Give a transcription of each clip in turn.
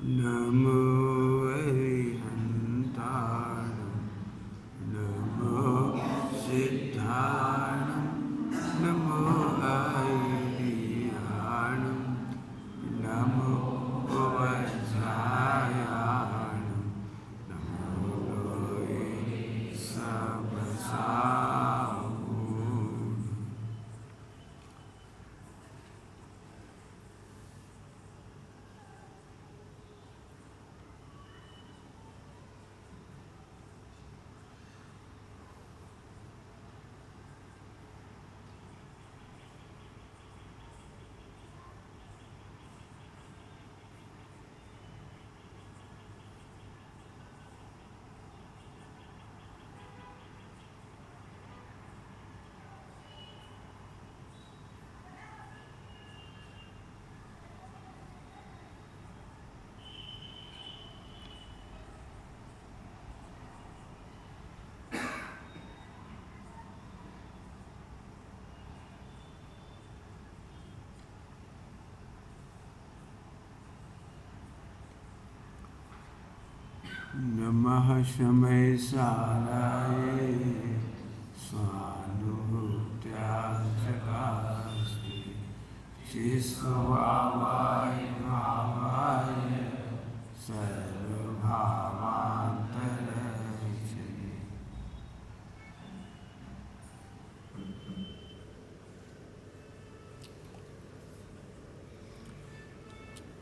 नमो अरिहन्ताणं नमो सिद्धाणं नमो अरिहाणं नमो वज्रायाणं नमो लोये सबसाहून्। नमः शमय साराय स्वानुभूत्याचकास्ति शिष्वावाय भावाय सर्वभावान्तरक्षणे।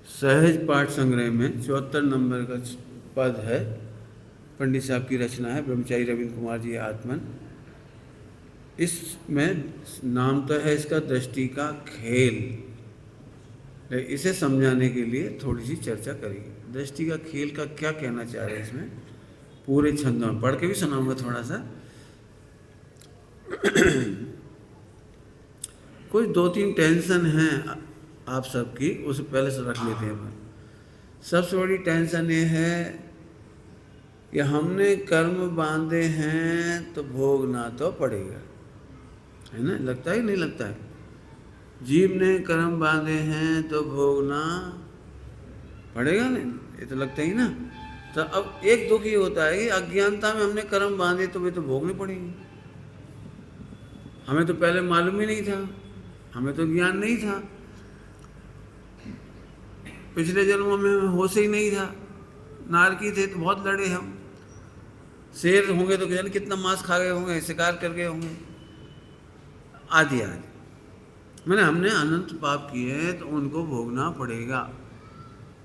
सहज पाठ संग्रह में 74 नंबर का पद है। पंडित साहब की रचना है, ब्रह्मचारी रविंद्र कुमार जी आत्मन। इसमें नाम तो है इसका दृष्टि का खेल। इसे समझाने के लिए थोड़ी सी चर्चा करेंगे। दृष्टि का खेल का क्या कहना चाह रहे हैं इसमें, पूरे छंदों में पढ़ के भी सुनाऊंगा थोड़ा सा। कुछ 2-3 टेंशन हैं आप सबकी, उसे पहले से रख लेते हैं। सबसे बड़ी टेंशन ये है कि हमने कर्म बांधे हैं तो भोगना तो पड़ेगा, है ना? लगता है नहीं लगता है? जीव ने कर्म बांधे हैं तो भोगना पड़ेगा नहीं, ये तो लगता ही ना। तो अब एक दुख ये होता है कि अज्ञानता में हमने कर्म बांधे तो वे तो भोगने पड़ेंगे। हमें तो पहले मालूम ही नहीं था, हमें तो ज्ञान नहीं था, पिछले जन्मों में होश ही नहीं था। नारकी थे तो बहुत लड़े हम, शेर होंगे तो जाने कितना मांस खा गए होंगे, शिकार कर गए होंगे, आदि आदि। मैंने हमने अनंत पाप किए हैं तो उनको भोगना पड़ेगा।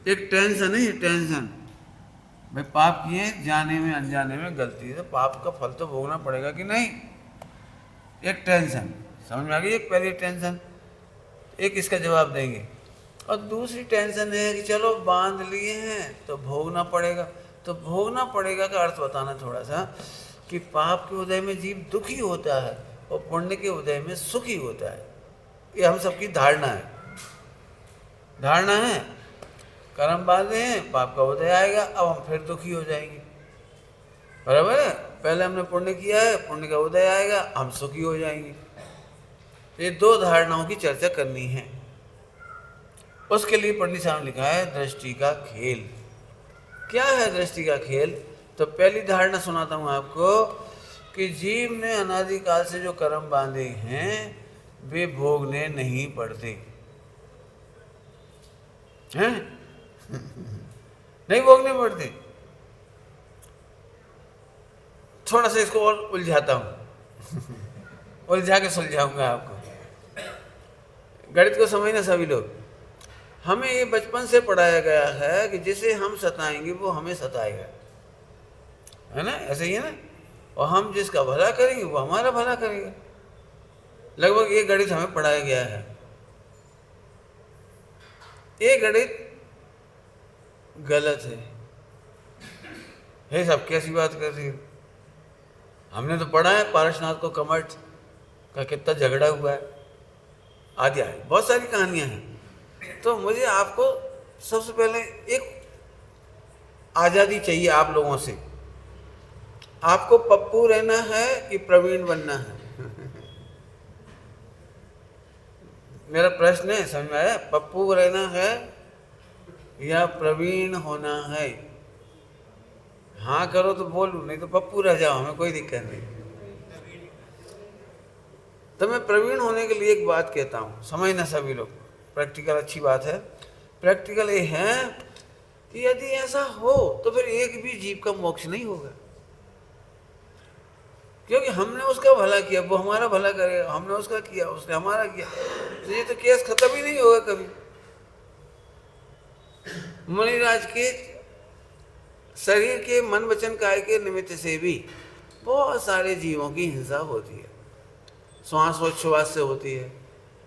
एक टेंशन है ये, टेंशन भाई पाप किए, जाने में अनजाने में गलती है तो पाप का फल तो भोगना पड़ेगा कि नहीं, एक टेंशन समझ में आ गई। एक पहली टेंशन, एक इसका जवाब देंगे। और दूसरी टेंशन है कि चलो बांध लिए हैं तो भोगना पड़ेगा। तो भोगना पड़ेगा का अर्थ बताना थोड़ा सा, कि पाप के उदय में जीव दुखी होता है और पुण्य के उदय में सुखी होता है। ये हम सबकी धारणा है, धारणा है। कर्म बांधे हैं, पाप का उदय आएगा, अब हम फिर दुखी हो जाएंगे, बराबर है। पहले हमने पुण्य किया है, पुण्य का उदय आएगा, हम सुखी हो जाएंगे। ये दो धारणाओं की चर्चा करनी है। उसके लिए पंडित साहब ने लिखा है दृष्टि का खेल। क्या है दृष्टि का खेल? तो पहली धारणा सुनाता हूं आपको कि जीव ने अनादिकाल से जो कर्म बांधे हैं वे भोगने नहीं पड़ते हैं। नहीं भोगने पड़ते। थोड़ा सा इसको और उलझाता हूं उलझा के सुलझाऊंगा आपको। गणित को समझना सभी लोग। हमें ये बचपन से पढ़ाया गया है कि जिसे हम सताएंगे वो हमें सताएगा, है ना? ऐसे ही है ना? और हम जिसका भला करेंगे वो हमारा भला करेगा। लगभग ये गणित हमें पढ़ाया गया है। ये गणित गलत है सब कैसी बात कर रही हो? हमने तो पढ़ा है पारसनाथ को कमठ का कितना झगड़ा हुआ है, आदि आदि बहुत सारी कहानियां हैं। तो मुझे आपको सबसे पहले एक आज़ादी चाहिए आप लोगों से। आपको पप्पू रहना है कि प्रवीण बनना है? मेरा प्रश्न है, समझ में आया? पप्पू रहना है या प्रवीण होना है। हाँ करो तो बोलूं, नहीं तो पप्पू रह जाओ, हमें कोई दिक्कत नहीं। तो मैं प्रवीण होने के लिए एक बात कहता हूँ, समझना सभी लोग। प्रैक्टिकल अच्छी बात है। प्रैक्टिकल ये है कि यदि ऐसा हो तो फिर एक भी जीव का मोक्ष नहीं होगा, क्योंकि हमने उसका भला किया, वो हमारा भला करेगा। हमने उसका किया, उसने हमारा किया, तो ये तो केस खत्म ही नहीं होगा कभी। मुनिराज के शरीर के मन वचन काय के निमित्त से भी बहुत सारे जीवों की हिंसा होती है। श्वासोच्छ्वास से होती है,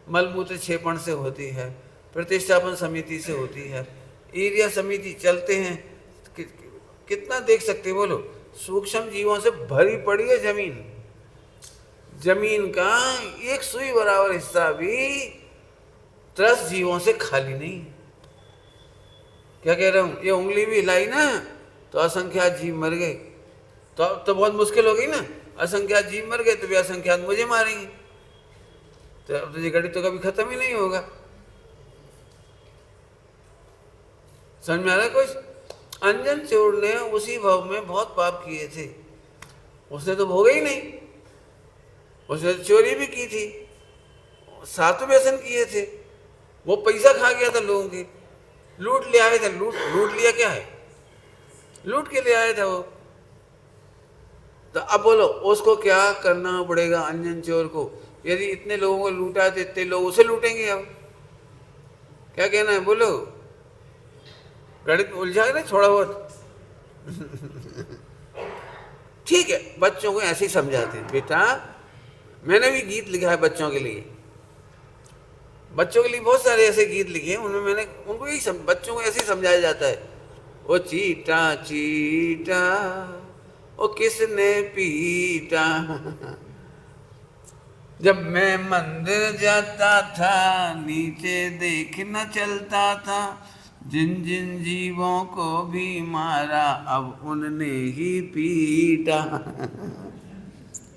मलमूत्र क्षेपण से होती है, प्रतिष्ठापन समिति से होती है, एरिया समिति चलते हैं। कितना देख सकते बोलो, सूक्ष्म जीवों से भरी पड़ी है जमीन। जमीन का एक सुई बराबर हिस्सा भी त्रस्त जीवों से खाली नहीं है। क्या कह रहा हूं, ये उंगली भी हिलाई ना तो असंख्यात जीव मर गए, तो अब तो बहुत मुश्किल हो गई ना। असंख्यात जीव मर गए तो भी असंख्यात मुझे मारेंगे, तो अब तो ये घड़ी तो कभी खत्म ही नहीं होगा। समझ में आ रहा है कुछ? अंजन चोर ने उसी भाव में बहुत पाप किए थे, उसने तो भोगा ही नहीं। उसने चोरी भी की थी, 7 व्यसन किए थे, वो पैसा खा गया था लोगों के, लूट ले आए थे। लूट लिया क्या है, लूट के ले आया था वो। तो अब बोलो उसको क्या करना पड़ेगा अंजन चोर को? यदि इतने लोगों को लूटा तो इतने लोग उसे लूटेंगे। अब क्या कहना है बोलो? गणित उलझा है ना थोड़ा बहुत। ठीक है, बच्चों को ऐसे ही समझाते हैं। बेटा मैंने भी गीत लिखा है बच्चों के लिए, बच्चों के लिए बहुत सारे ऐसे गीत लिखे हैं, उनमें मैंने उनको यही बच्चों को ऐसे ही समझाया जाता है। ओ चीटा चीटा ओ किसने पीटा, जब मैं मंदिर जाता था नीचे देख न चलता था, जिन जिन जीवों को भी मारा अब उनने ही पीटा।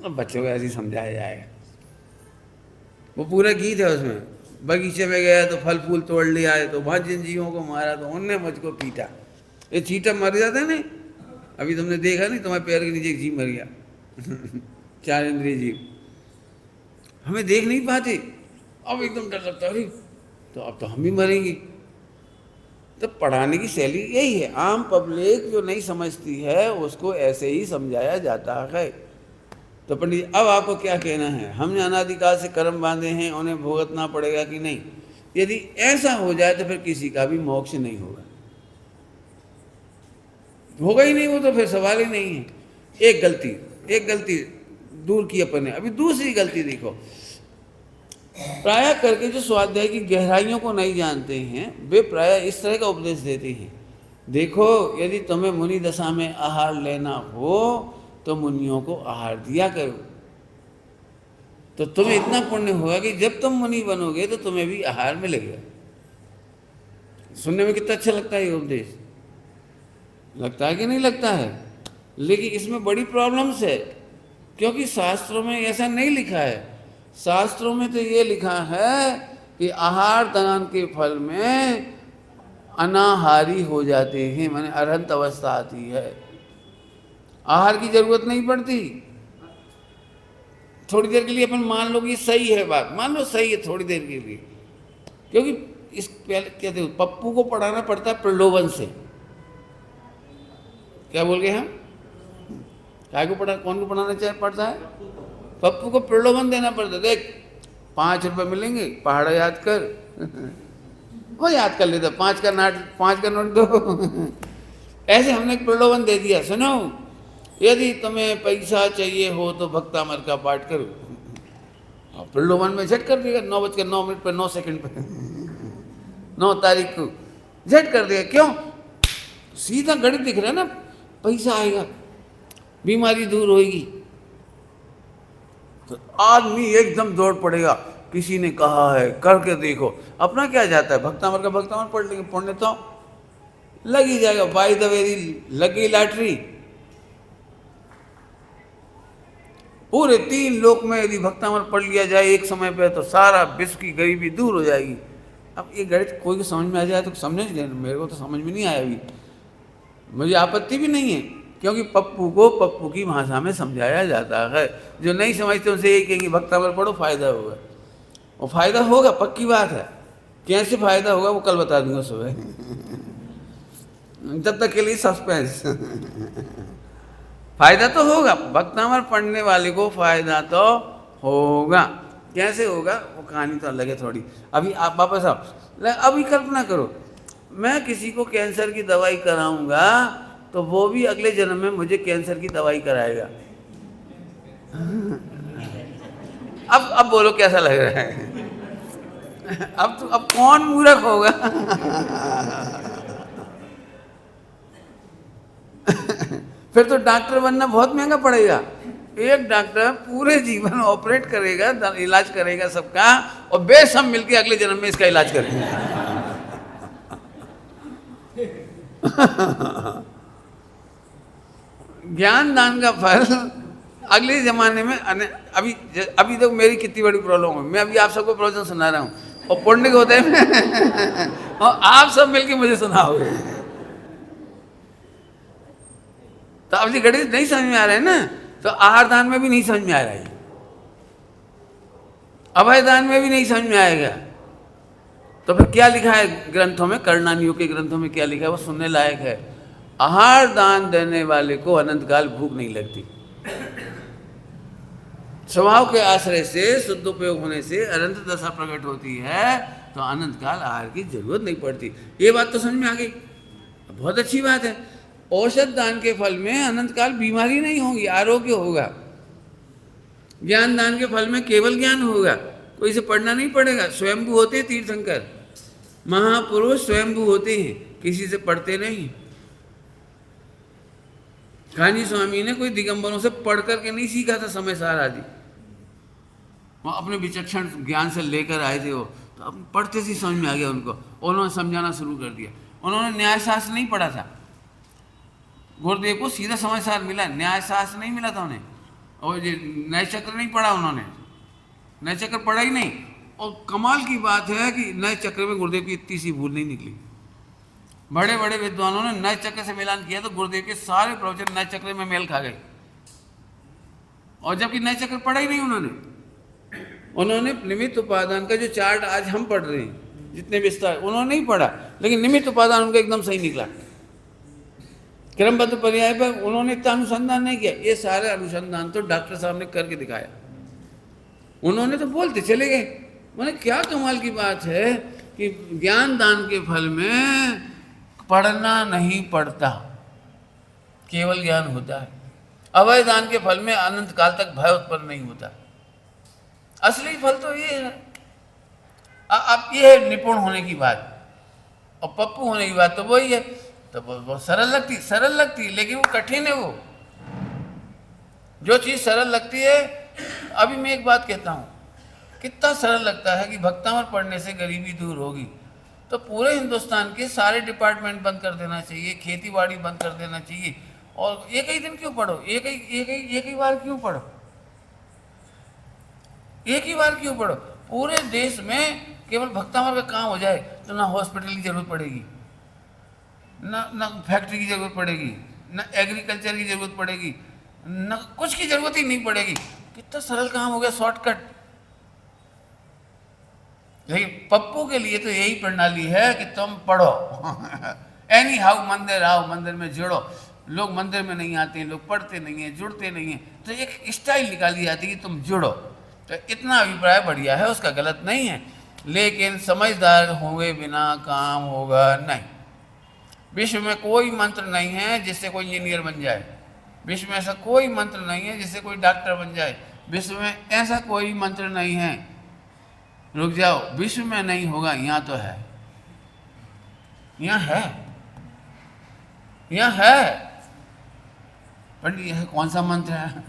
अब बच्चों को ऐसे ही समझाया जाएगा। वो पूरा गीत है उसमें। बगीचे में गया तो फल फूल तोड़ ले आए, तो वहाँ जिन जीवों को मारा तो उनने मुझको पीटा। ये चीटा मर जाता है नहीं, अभी तुमने देखा नहीं, तुम्हारे पैर के नीचे एक जीव मर गया। 4 इंद्रिय जीव हमें देख नहीं पाते, अब एकदम डर लगता है, तो अब तो हम भी मरेंगे। तो पढ़ाने की शैली यही है। आम पब्लिक जो नहीं समझती है उसको ऐसे ही समझाया जाता है। तो पंडित जी अब आपको क्या कहना है, हमने अनादिकाल से कर्म बांधे हैं, उन्हें भुगतना पड़ेगा कि नहीं? यदि ऐसा हो जाए तो फिर किसी का भी मोक्ष नहीं होगा, होगा ही नहीं, वो तो फिर सवाल ही नहीं है। एक गलती दूर की अपन ने। अभी दूसरी गलती देखो, प्राय करके जो स्वाध्याय की गहराइयों को नहीं जानते हैं वे प्राय इस तरह का उपदेश देते हैं। देखो यदि तुम्हें मुनि दशा में आहार लेना हो तो मुनियों को आहार दिया करो, तो तुम्हें इतना पुण्य होगा कि जब तुम मुनि बनोगे तो तुम्हें भी आहार मिलेगा। सुनने में कितना अच्छा लगता है ये उपदेश, लगता है कि नहीं लगता है? लेकिन इसमें बड़ी प्रॉब्लम्स है, क्योंकि शास्त्रों में ऐसा नहीं लिखा है। शास्त्रों में तो ये लिखा है कि आहार दान के फल में अनाहारी हो जाते हैं, माने अरहंत अवस्था आती है, आहार की जरूरत नहीं पड़ती। थोड़ी देर के लिए अपन मान लो कि सही है बात, मान लो सही है थोड़ी देर के लिए, क्योंकि इस पहले कहते पप्पू को पढ़ाना पड़ता है प्रलोभन से। क्या बोल गए हम? क्या को पढ़ा, कौन को पढ़ाना पड़ता है? पप्पू को प्रलोभन देना पड़ता है। देख 5 रुपये मिलेंगे, पहाड़ा याद कर। वो याद कर लेता, 5 का नोट दो। ऐसे हमने एक प्रलोभन दे दिया, सुनो यदि तुम्हें पैसा चाहिए हो तो भक्तामर का पाठ करो। प्रलोभन में झट कर देगा, 9:09 पर 9 सेकंड पर 9 तारीख को झट कर देगा। क्यों? सीधा गणित दिख रहा है ना, पैसा आएगा, बीमारी दूर होगी, तो आदमी एकदम दौड़ पड़ेगा। किसी ने कहा है करके देखो, अपना क्या जाता है, भक्तामर का भक्तामर पढ़ लेंगे, पुण्य तो लग ही जाएगा। बाई द वे लग गई लॉटरी, पूरे 3 लोक में यदि भक्तामर पढ़ लिया जाए एक समय पे तो सारा विश्व की गरीबी दूर हो जाएगी। अब ये गणित कोई को समझ में आ जाए तो समझ नहीं, मेरे को तो समझ में नहीं आया अभी, मुझे आपत्ति भी नहीं है, क्योंकि पप्पू को पप्पू की भाषा में समझाया जाता है। जो नहीं समझते उनसे यही कहेंगे भक्तामृत पढ़ो फायदा होगा, और फायदा होगा, पक्की बात है। कैसे फायदा होगा वो कल बता दूंगा सुबह। तब तक के लिए सस्पेंस। फायदा तो होगा, भक्तामृत पढ़ने वाले को फायदा तो होगा। कैसे होगा वो कहानी तो अलग है थोड़ी। अभी आप वापस आओ, अभी कल्पना करो मैं किसी को कैंसर की दवाई कराऊंगा तो वो भी अगले जन्म में मुझे कैंसर की दवाई कराएगा। अब बोलो कैसा लग रहा है? अब कौन मूर्ख होगा? फिर तो डॉक्टर बनना बहुत महंगा पड़ेगा। एक डॉक्टर पूरे जीवन ऑपरेट करेगा, इलाज करेगा सबका, और सब मिलके अगले जन्म में इसका इलाज करेंगे। ज्ञान दान का फल अगले जमाने में अभी तो मेरी कितनी बड़ी प्रॉब्लम है, मैं अभी आप सबको प्रवचन सुना रहा हूँ, और पुण्य होते हैं और आप सब मिलके मुझे सुनाओगे। तो अब ये गणित नहीं समझ में आ रहा है ना, तो आहार दान में भी नहीं समझ में आ रहा है, अभय दान में भी नहीं समझ में आएगा। तो फिर क्या लिखा है ग्रंथों में, करणानियों के ग्रंथों में क्या लिखा है वो सुनने लायक है। आहार दान देने वाले को अनंत काल भूख नहीं लगती। स्वभाव के आश्रय से शुद्ध उपयोग होने से अनंत दशा प्रकट होती है, तो अनंत काल आहार की जरूरत नहीं पड़ती। ये बात तो समझ में आ गई, बहुत अच्छी बात है। औषध दान के फल में अनंत काल बीमारी नहीं होगी, आरोग्य होगा। ज्ञान दान के फल में केवल ज्ञान होगा, कोई से पढ़ना नहीं पड़ेगा। स्वयंभू होते हैं तीर्थंकर, महापुरुष स्वयंभू होते हैं, किसी से पढ़ते नहीं। कान्जी स्वामी ने कोई दिगंबरों से पढ़ करके नहीं सीखा था समय सार आदि, वो अपने विचक्षण ज्ञान से लेकर आए थे। वो तो अब पढ़ते से समझ में आ गया उनको, उन्होंने समझाना शुरू कर दिया। उन्होंने न्यायशास्त्र नहीं पढ़ा था, गुरुदेव को सीधा समाचार मिला, न्यायशास्त्र नहीं मिला था उन्हें, और ये नए चक्र नहीं पढ़ा उन्होंने, नए चक्र पढ़ा ही नहीं। और कमाल की बात है कि नए चक्र में गुरुदेव की इतनी सी भूल नहीं निकली। बड़े बड़े विद्वानों ने नए चक्र से मिलान किया तो गुरुदेव के सारे प्रवचन नए चक्र में मेल खा गए, और जबकि नए चक्र पढ़ा ही नहीं उन्होंने निमित्त उपादान का जो चार्ट आज हम पढ़ रहे हैं जितने विस्तार, उन्होंने नहीं पढ़ा, लेकिन निमित्त उपादान उनका एकदम सही निकला। क्रमबद्ध पर्याय पर उन्होंने इतना अनुसंधान नहीं किया, ये सारे अनुसंधान तो डॉक्टर साहब ने करके दिखाया। उन्होंने तो बोलते चले गए। मैंने क्या कमाल की बात है कि ज्ञान दान के फल में पढ़ना नहीं पड़ता, केवल ज्ञान होता है। अभय दान के फल में अनंत काल तक भय उत्पन्न नहीं होता। असली फल तो ये है। अब ये है निपुण होने की बात, और पप्पू होने की बात तो वही है। तो बहुत सरल लगती, लेकिन वो कठिन है। वो जो चीज़ सरल लगती है, अभी मैं एक बात कहता हूँ, कितना सरल लगता है कि भक्तामृत पढ़ने से गरीबी दूर होगी। तो पूरे हिंदुस्तान के सारे डिपार्टमेंट बंद कर देना चाहिए, खेती बाड़ी बंद कर देना चाहिए, और एक ही दिन क्यों पढ़ो, एक ही बार क्यों पढ़ो, एक ही बार क्यों पढ़ो। पूरे देश में केवल भक्तामृत का काम हो जाए तो ना हॉस्पिटल की जरूरत पड़ेगी, ना फैक्ट्री की जरूरत पड़ेगी, ना एग्रीकल्चर की जरूरत पड़ेगी, ना कुछ की जरूरत ही नहीं पड़ेगी। कितना सरल काम हो गया, शॉर्टकट। लेकिन पप्पू के लिए तो यही प्रणाली है कि तुम पढ़ो। एनी हाउ मंदिर आओ, मंदिर में जुड़ो। लोग मंदिर में नहीं आते हैं, लोग पढ़ते नहीं हैं, जुड़ते नहीं हैं, तो एक स्टाइल निकाली जाती है कि तुम जुड़ो। तो इतना अभिप्राय बढ़िया है, उसका गलत नहीं है, लेकिन समझदार होंगे बिना काम होगा नहीं। विश्व में कोई मंत्र नहीं है जिससे कोई इंजीनियर बन जाए, विश्व में ऐसा कोई मंत्र नहीं है जिससे कोई डॉक्टर बन जाए, विश्व में ऐसा कोई मंत्र नहीं है। रुक जाओ, विश्व में नहीं होगा, यहाँ तो है, यहाँ है, यहाँ है। पंडित यह कौन सा मंत्र है?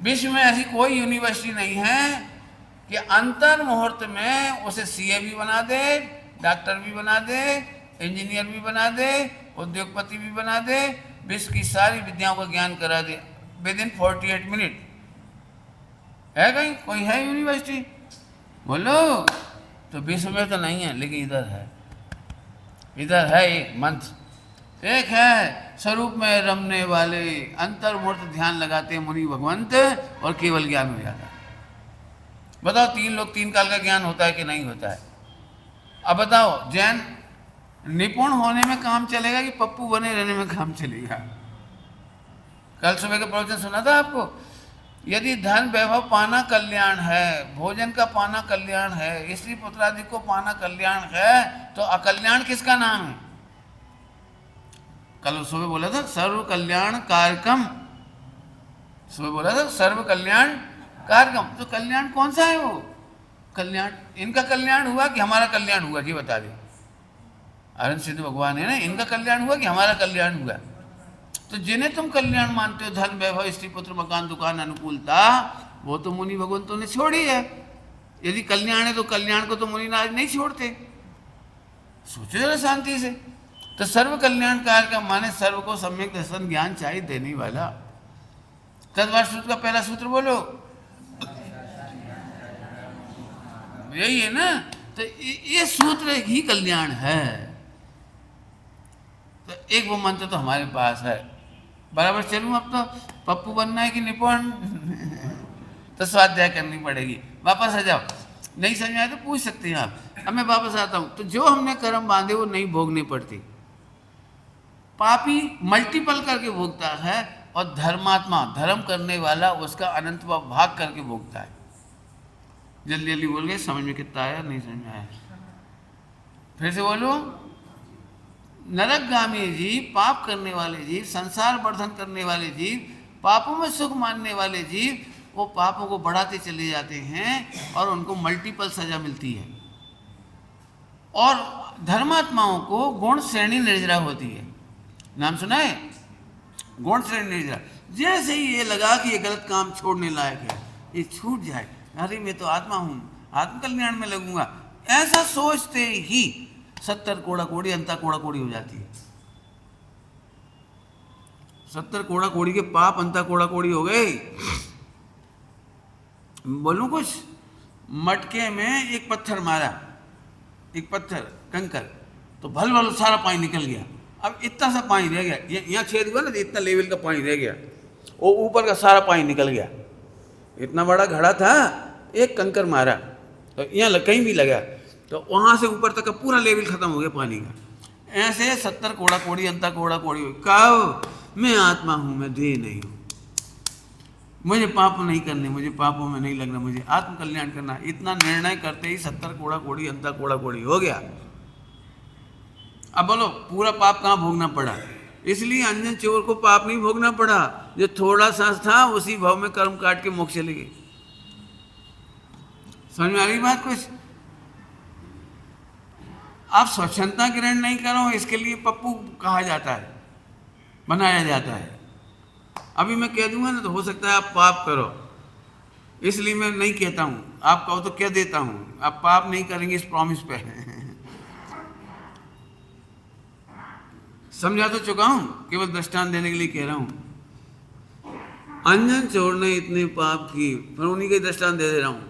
विश्व में ऐसी कोई यूनिवर्सिटी नहीं है कि अंतर मुहूर्त में उसे सीए भी बना दे, डॉक्टर भी बना दे, इंजीनियर भी बना दे, उद्योगपति भी बना दे, विश्व की सारी विद्याओं का ज्ञान करा दे विद इन 48 मिनट। है कहीं कोई है यूनिवर्सिटी? बोलो। तो विश्व में तो नहीं है, लेकिन इधर है, इधर है एक मंत्र, एक है स्वरूप में रमने वाले, अंतर्मूर्त ध्यान लगाते मुनि भगवंत और केवल ज्ञान हो जाता है। बताओ तीन लोग तीन काल का ज्ञान होता है कि नहीं होता है? अब बताओ जैन निपुण होने में काम चलेगा कि पप्पू बने रहने में काम चलेगा? कल सुबह का प्रवचन सुना था आपको, यदि धन वैभव पाना कल्याण है, भोजन का पाना कल्याण है, स्त्री पुत्र आदि को पाना कल्याण है, तो अकल्याण किसका नाम है? कल सुबह बोला था सर्व कल्याण कार्यक्रम, सुबह बोला था सर्व कल्याण कार्यक्रम, तो कल्याण कौन सा है? वो कल्याण इनका कल्याण हुआ कि हमारा कल्याण हुआ? जी बता दे। अरविंद सिद्ध भगवान है ना, इनका कल्याण हुआ कि हमारा कल्याण हुआ? तो जिन्हें तुम कल्याण मानते हो, धन वैभव स्त्री पुत्र मकान दुकान अनुकूलता, वो तो मुनि भगवंतों ने छोड़ी है। यदि कल्याण है तो कल्याण को तो मुनि नाज नहीं छोड़ते। सोचो जरा शांति से। तो सर्व कल्याण कार्य का माने सर्व को सम्यक दर्शन ज्ञान चाहिए देने वाला। तद्वार सूत्र का पहला सूत्र बोलो, यही है ना। तो ये सूत्र ही कल्याण है। तो एक वो मंत्र तो हमारे पास है, बराबर चलूं। अब तो पप्पू बनना है कि निपुण तो स्वाध्याय करनी पड़ेगी। वापस आ जाओ, नहीं समझ आए तो पूछ सकते हैं आप। अब मैं वापस आता हूं। तो जो हमने कर्म बांधे वो नहीं भोगने पड़ती, पापी मल्टीपल करके भोगता है, और धर्मात्मा धर्म करने वाला उसका अनंत भाग करके भोगता है। जल्दी जल्दी बोल गए, समझ में कितना आया? नहीं समझ में आया? फिर से बोलो। नरकगामी जीव, पाप करने वाले जीव, संसार वर्धन करने वाले जीव, पापों में सुख मानने वाले जीव, वो पापों को बढ़ाते चले जाते हैं और उनको मल्टीपल सजा मिलती है। और धर्मात्माओं को गुण श्रेणी निर्जरा होती है। नाम सुना है? गुण श्रेणी निर्जरा। जैसे ही ये लगा कि ये गलत काम छोड़ने लायक है, ये छूट जाए, अरे मैं तो आत्मा हूँ, आत्म कल्याण में लगूंगा, ऐसा सोचते ही 70 कोड़ा कोड़ी अंता कोड़ा कोड़ी हो जाती है। 70 कोड़ा कोड़ी के पाप अंता कोड़ा कोड़ी हो गए। बोलूं कुछ? मटके में एक पत्थर मारा, एक पत्थर कंकर, तो भल भल सारा पानी निकल गया। अब इतना सा पानी रह गया, यहाँ छेद हुआ ना, इतना लेवल का पानी रह गया, वो ऊपर का सारा पानी निकल गया। इतना बड़ा घड़ा था, एक कंकर मारा तो यहाँ कहीं भी लगा, तो वहाँ से ऊपर तक का पूरा लेवल खत्म हो गया पानी का। ऐसे 70 कोड़ा कोड़ी अंता कोड़ा कोड़ी हुई। कब? मैं आत्मा हूँ, मैं देह नहीं हूँ, मुझे पाप नहीं करने, मुझे पापों में नहीं लगना, मुझे आत्म कल्याण करना। इतना निर्णय करते ही 70 कोड़ा कोड़ी अंता कोड़ा कोड़ी हो गया। अब बोलो पूरा पाप कहाँ भोगना पड़ा? इसलिए अंजन चोर को पाप नहीं भोगना पड़ा, जो थोड़ा सा था उसी भाव में कर्म काट के मोक्ष चले गए। समझ में आ रही बात कुछ? आप स्वच्छंदता ग्रहण नहीं करो, इसके लिए पप्पू कहा जाता है, बनाया जाता है। अभी मैं कह दूंगा ना तो हो सकता है आप पाप करो, इसलिए मैं नहीं कहता हूं। आप कहो तो कह देता हूं, आप पाप नहीं करेंगे इस प्रॉमिस पे। समझा तो चुका हूं, केवल दृष्टांत देने के लिए कह रहा हूं। अंजन चोर ने इतने पाप किए, फिर उन्हीं के दृष्टांत दे रहा हूं।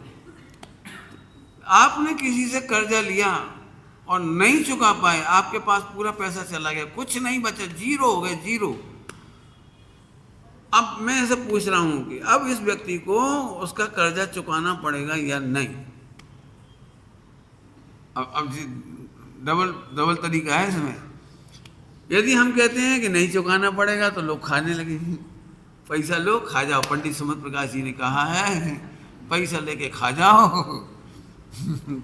आपने किसी से कर्जा लिया और नहीं चुका पाए, आपके पास पूरा पैसा चला गया, कुछ नहीं बचा, जीरो हो गए, जीरो। अब मैं ऐसे पूछ रहा हूं कि अब इस व्यक्ति को उसका कर्जा चुकाना पड़ेगा या नहीं? अब डबल तरीका है इसमें। यदि हम कहते हैं कि नहीं चुकाना पड़ेगा तो लोग खाने लगे, पैसा लो खा जाओ। पंडित सुमत प्रकाश जी ने कहा है पैसा लेके खा जाओ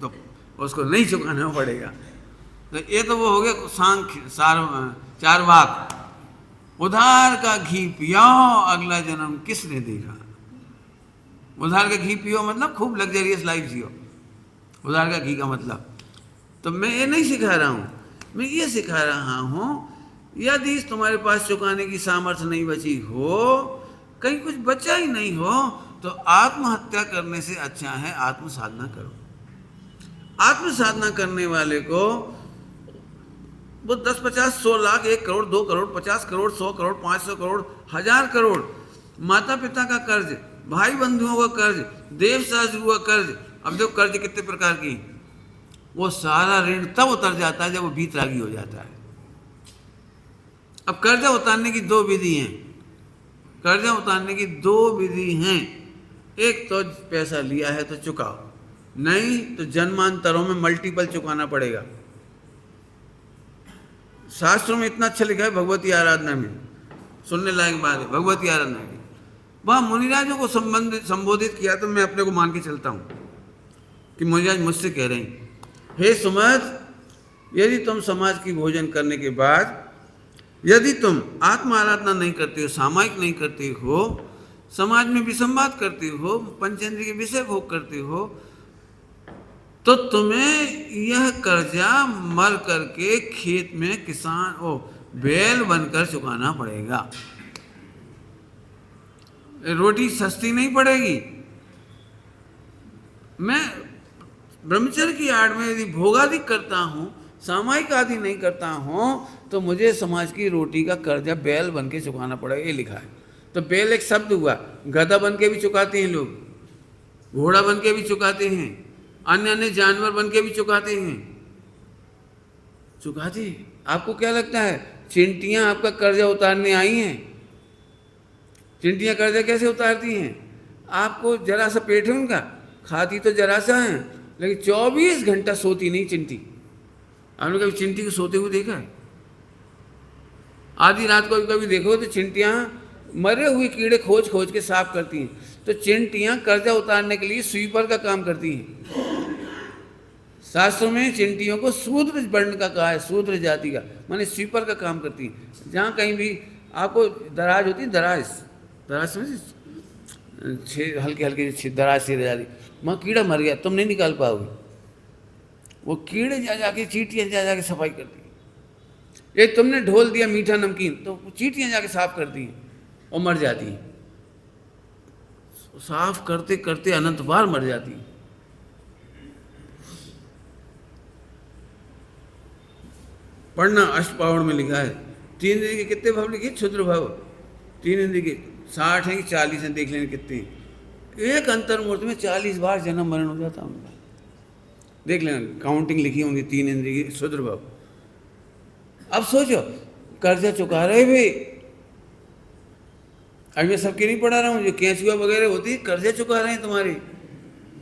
तो उसको नहीं चुकाना पड़ेगा। तो ये तो वो हो गया सांख्य चार वाक। उधार का घी पियाओ, अगला जन्म किसने देखा। उधार का घी पियो मतलब खूब लग्जरियस लाइफ जियो, उधार का घी का मतलब। तो मैं ये नहीं सिखा रहा हूँ, मैं ये सिखा रहा हूँ यदि तुम्हारे पास चुकाने की सामर्थ्य नहीं बची हो, कहीं कुछ बचा ही नहीं हो, तो आत्महत्या करने से अच्छा है आत्म साधना करो। आत्म साधना करने वाले को वो 10, 50, 100 लाख, 1 करोड़, 2 करोड़, 50 करोड़, 100 करोड़, 500 करोड़, 1000 करोड़, माता पिता का कर्ज, भाई बंधुओं का कर्ज, देव सहस्त्रु का कर्ज। अब देखो कर्ज कितने प्रकार की, वो सारा ऋण तब उतर जाता है जब वो वीतरागी हो जाता है। अब कर्जा उतारने की दो विधि हैं, कर्जा उतारने की दो विधि हैं। एक तो पैसा लिया है तो चुकाओ, नहीं तो जन्मांतरों में मल्टीपल चुकाना पड़ेगा। शास्त्रों में इतना अच्छा लिखा है भगवती आराधना में, सुनने लायक बात है भगवती आराधना की। वहाँ मुनिराजों को संबोधित किया तो मैं अपने को मान के चलता हूँ कि मुनिराज मुझसे कह रहे हैं, हे सुमत, यदि तुम समाज की भोजन करने के बाद यदि तुम आत्मा आराधना नहीं करते हो, सामायिक नहीं करते हो, समाज में विसंवाद करते हो, पंचेंद्रिय के विषय भोग करते हो, तो तुम्हें यह कर्जा मर करके खेत में बैल बनकर चुकाना पड़ेगा। रोटी सस्ती नहीं पड़ेगी। मैं ब्रह्मचर्य की आड़ में यदि भोगादि करता हूँ, सामायिक आदि नहीं करता हूँ, तो मुझे समाज की रोटी का कर्जा बैल बन के चुकाना पड़ेगा, ये लिखा है। तो बैल एक शब्द हुआ, गधा बन के भी चुकाते हैं लोग, घोड़ा बन के भी चुकाते हैं, अन्य अन्य जानवर बन के भी चुकाते हैं, चुकाते। आपको क्या लगता है चिंटियां आपका कर्जा उतारने आई हैं? चिंटियां कर्जा कैसे उतारती हैं? आपको जरा सा पेट है उनका, खाती तो जरा सा है, लेकिन 24 घंटा सोती नहीं चिंटी। आपने कभी चिंटी को सोते हुए देखा है? आधी रात को कभी देखो तो चिंटियां मरे हुए कीड़े खोज खोज के साफ करती हैं। तो चिंटियां कर्जा उतारने के लिए स्वीपर का काम करती हैं। शास्त्रों में चिंटियों को शूद्र वर्ण का कहा है, शूद्र जाति का, माने स्वीपर का काम करती हैं। जहाँ कहीं भी आपको दराज होती है, दराज समझे, हल्के हल्के दराज सी रह जाती, वहाँ कीड़ा मर गया, तुम नहीं निकाल पाओगे। वो कीड़े जा जाके, चींटियाँ जा जाके सफाई करती हैं। ये तुमने ढोल दिया मीठा नमकीन, तो चींटियाँ जाके साफ करती हैं और मर जाती हैं। साफ करते करते अनंत बार मर जाती हैं। पढ़ना, अष्टपावड़ में लिखा है। 3 इंद्रिय के कितने भाव लिखे? क्षुद्र भाव 3 इंद्रिय के 60 हैं कि 40 हैं, देख लेने कितने हैं। एक अंतर्मूर्ति में 40 बार जन्म मरण हो जाता उनका, देख लेना, काउंटिंग लिखी होंगी 3 इंद्रिय की क्षुद्र भाव। अब सोचो, कर्जा चुका रहे भी, अभी मैं सबके नहीं पढ़ा रहा हूँ, जो केंचुआ वगैरह होती है कर्जे चुका रहे हैं।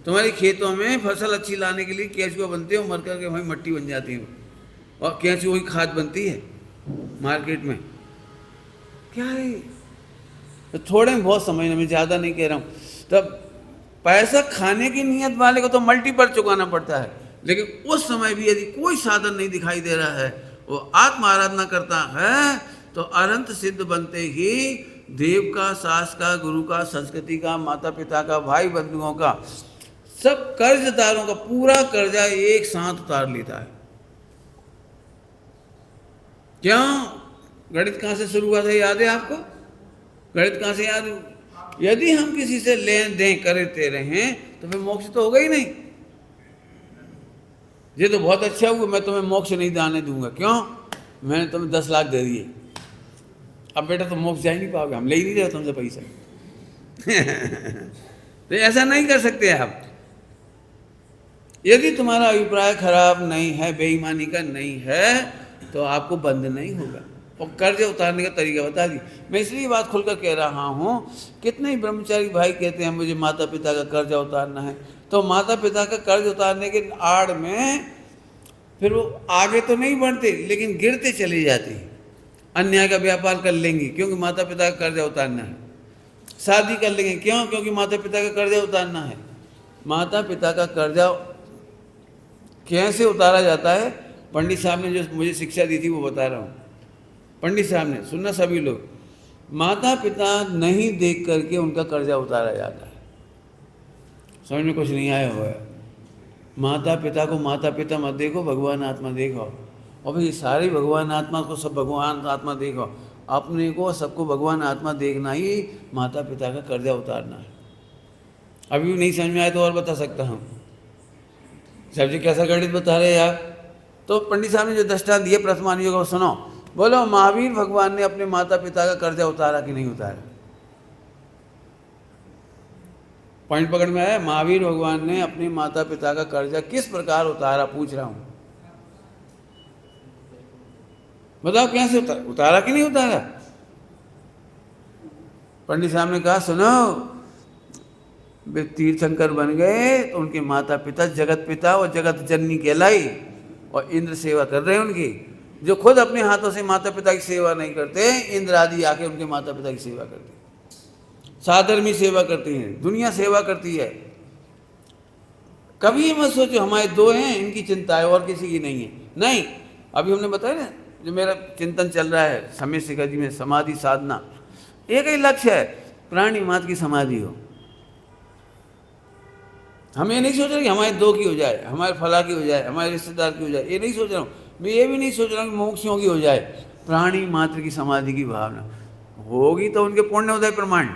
तुम्हारी खेतों में फसल अच्छी लाने के लिए केंचुआ बनते हैं, मर करके वहीं मट्टी बन जाती है, और केंचुआ की खाद बनती है मार्केट में। क्या है? तो थोड़े में बहुत समझना, मैं ज़्यादा नहीं कह रहा हूँ। तब पैसा खाने की नियत वाले को तो मल्टीपल चुकाना पड़ता है, लेकिन उस समय भी यदि कोई साधन नहीं दिखाई दे रहा है, वो आत्म आराधना करता है, तो अनंत सिद्ध बनते ही देव का, सास का, गुरु का, संस्कृति का, माता पिता का, भाई बंधुओं का, सब कर्जदारों का पूरा कर्जा एक साथ उतार लेता है। क्यों? गणित कहाँ से शुरू हुआ था, याद है आपको? गणित कहाँ से याद? यदि हम किसी से लेन देन करते रहें तो फिर मोक्ष तो होगा ही नहीं। ये तो बहुत अच्छा हुआ, मैं तुम्हें मोक्ष नहीं जाने दूंगा। क्यों? मैंने तुम्हें 10 लाख दे दिए, अब बेटा तुम मोक्ष जा ही नहीं पाओगे, हम ले ही नहीं रहे तुमसे पैसा। तो ऐसा नहीं कर सकते आप। यदि तुम्हारा अभिप्राय खराब नहीं है, बेईमानी का नहीं है, तो आपको बंद नहीं होगा। और कर्ज उतारने का तरीका बता दी। मैं इसलिए बात खुलकर कह रहा हूँ, कितने ही ब्रह्मचारी भाई कहते हैं मुझे माता पिता का कर्जा उतारना है, तो माता पिता का कर्ज उतारने के आड़ में फिर वो आगे तो नहीं बढ़ते, लेकिन गिरते चले जाते हैं। अन्याय का व्यापार कर लेंगे क्योंकि माता पिता का कर्जा उतारना है, शादी कर लेंगे क्यों? क्योंकि माता पिता का कर्जा उतारना है। माता पिता का कर्जा कैसे उतारा जाता है, पंडित साहब ने जो मुझे शिक्षा दी थी वो बता रहा हूँ। पंडित साहब ने, सुनना सभी लोग, माता पिता नहीं देख करके उनका कर्जा उतारा जाता है। समझ में कुछ नहीं आया हुआ है? माता पिता को माता पिता मत देखो, भगवान आत्मा देखो। और भाई सारे भगवान आत्मा को सब भगवान आत्मा देखो, अपने को सबको भगवान आत्मा देखना ही माता पिता का कर्जा उतारना है। अभी भी नहीं समझ में आया तो और बता सकता हूँ। सब जी कैसा गणित बता रहे हैं आप? तो पंडित साहब ने जो दृष्टांत दिए प्रथमानुयोग को सुनो। बोलो, महावीर भगवान ने अपने माता पिता का कर्जा उतारा कि नहीं उतारा? पॉइंट पकड़ में आया। महावीर भगवान ने अपने माता पिता का कर्जा किस प्रकार उतारा, पूछ रहा हूं। बताओ कैसे उतारा, उतारा कि नहीं उतारा? पंडित साहब ने कहा सुनो, वे तीर्थंकर बन गए तो उनके माता पिता जगत पिता और जगत जननी कहलाई, और इंद्र सेवा कर रहे हैं उनकी। जो खुद अपने हाथों से माता पिता की सेवा नहीं करते, इंद्र आदि आके उनके माता पिता की सेवा करते हैं, साधर्मी सेवा करती हैं, दुनिया सेवा करती है। कभी मत सोचो हमारे दो हैं, इनकी चिंता है और किसी की नहीं है। नहीं, अभी हमने बताया ना, जो मेरा चिंतन चल रहा है समय शिखर जी में, समाधि साधना, एक ही लक्ष्य है, प्राणी मात्र की समाधि हो। हम ये नहीं सोच रहे कि हमारे दो की हो जाए, हमारे फला की हो जाए, हमारे रिश्तेदार की हो जाए, ये नहीं सोच रहा हूँ मैं। ये भी नहीं सोच रहा हूँ कि मोक्षियों की हो जाए। प्राणी मात्र की समाधि की भावना होगी तो उनके पुण्य उदय प्रमाण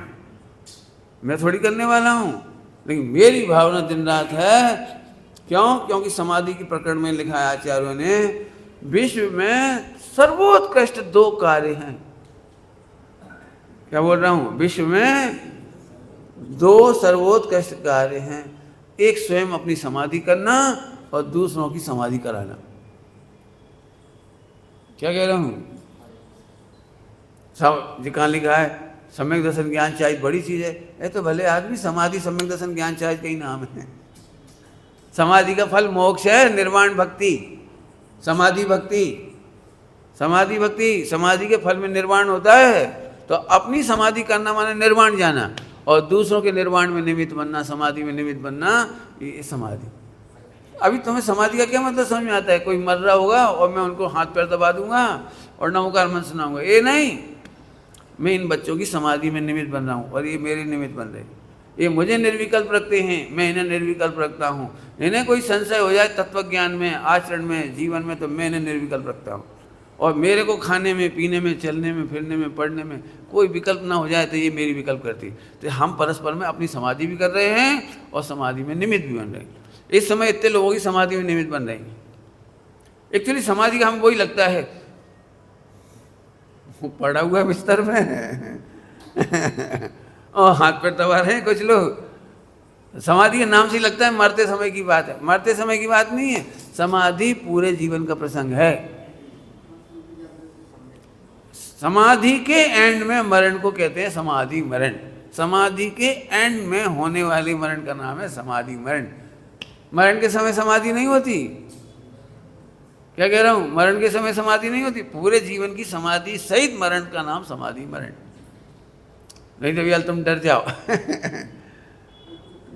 मैं थोड़ी करने वाला हूँ, लेकिन मेरी भावना दिन रात है। क्यों? क्योंकि समाधि के प्रकरण में लिखा है आचार्यों ने, विश्व में सर्वोत्कृष्ट दो कार्य हैं। क्या बोल रहा हूँ? विश्व में दो सर्वोत्कृष्ट कार्य हैं, एक स्वयं अपनी समाधि करना और दूसरों की समाधि कराना। क्या कह रहा हूँ? सब जी कहाँ लिखा है, सम्यक दर्शन ज्ञान चाहिए बड़ी चीज़ है। ये तो भले आदमी, समाधि सम्यक दर्शन ज्ञान चाहिए कहीं नाम है। समाधि का फल मोक्ष है, निर्वाण भक्ति, समाधि भक्ति, समाधि भक्ति, समाधि के फल में निर्वाण होता है। तो अपनी समाधि करना माने निर्वाण जाना, और दूसरों के निर्वाण में निमित्त बनना, समाधि में निमित्त बनना, ये समाधि। अभी तुम्हें समाधि का क्या मतलब समझ में आता है? कोई मर रहा होगा और मैं उनको हाथ पैर दबा दूंगा और नमोकार मंत्र सुनाऊंगा, ये नहीं। मैं इन बच्चों की समाधि में निमित्त बन रहा हूँ और ये मेरे निमित्त बन रहे हैं। ये मुझे निर्विकल्प रखते हैं, मैं इन्हें निर्विकल्प रखता हूँ। इन्हें कोई संशय हो जाए तत्व ज्ञान में, आचरण में, जीवन में, तो मैं इन्हें निर्विकल्प रखता हूँ। और मेरे को खाने में, पीने में, चलने में, फिरने में, पढ़ने में कोई विकल्प ना हो जाए तो ये मेरी विकल्प करती है। तो हम परस्पर में अपनी समाधि भी कर रहे हैं और समाधि में निमित्त भी बन रहे हैं। इस समय इतने लोगों की समाधि में निमित्त बन रहे हैं। एक्चुअली समाधि का हम वही लगता है, वो पड़ा हुआ बिस्तर में और हाथ पैर दबा रहे हैं कुछ लोग। समाधि के नाम से लगता है मरते समय की बात है, मरते समय की बात नहीं है। समाधि पूरे जीवन का प्रसंग है। समाधि के एंड में मरण को कहते हैं समाधि मरण। समाधि के एंड में होने वाले मरण का नाम है समाधि मरण। मरण के समय समाधि नहीं होती। क्या कह रहा हूं? मरण के समय समाधि नहीं होती, पूरे जीवन की समाधि सहित मरण का नाम समाधि मरण। नहीं तो भैया तुम डर जाओ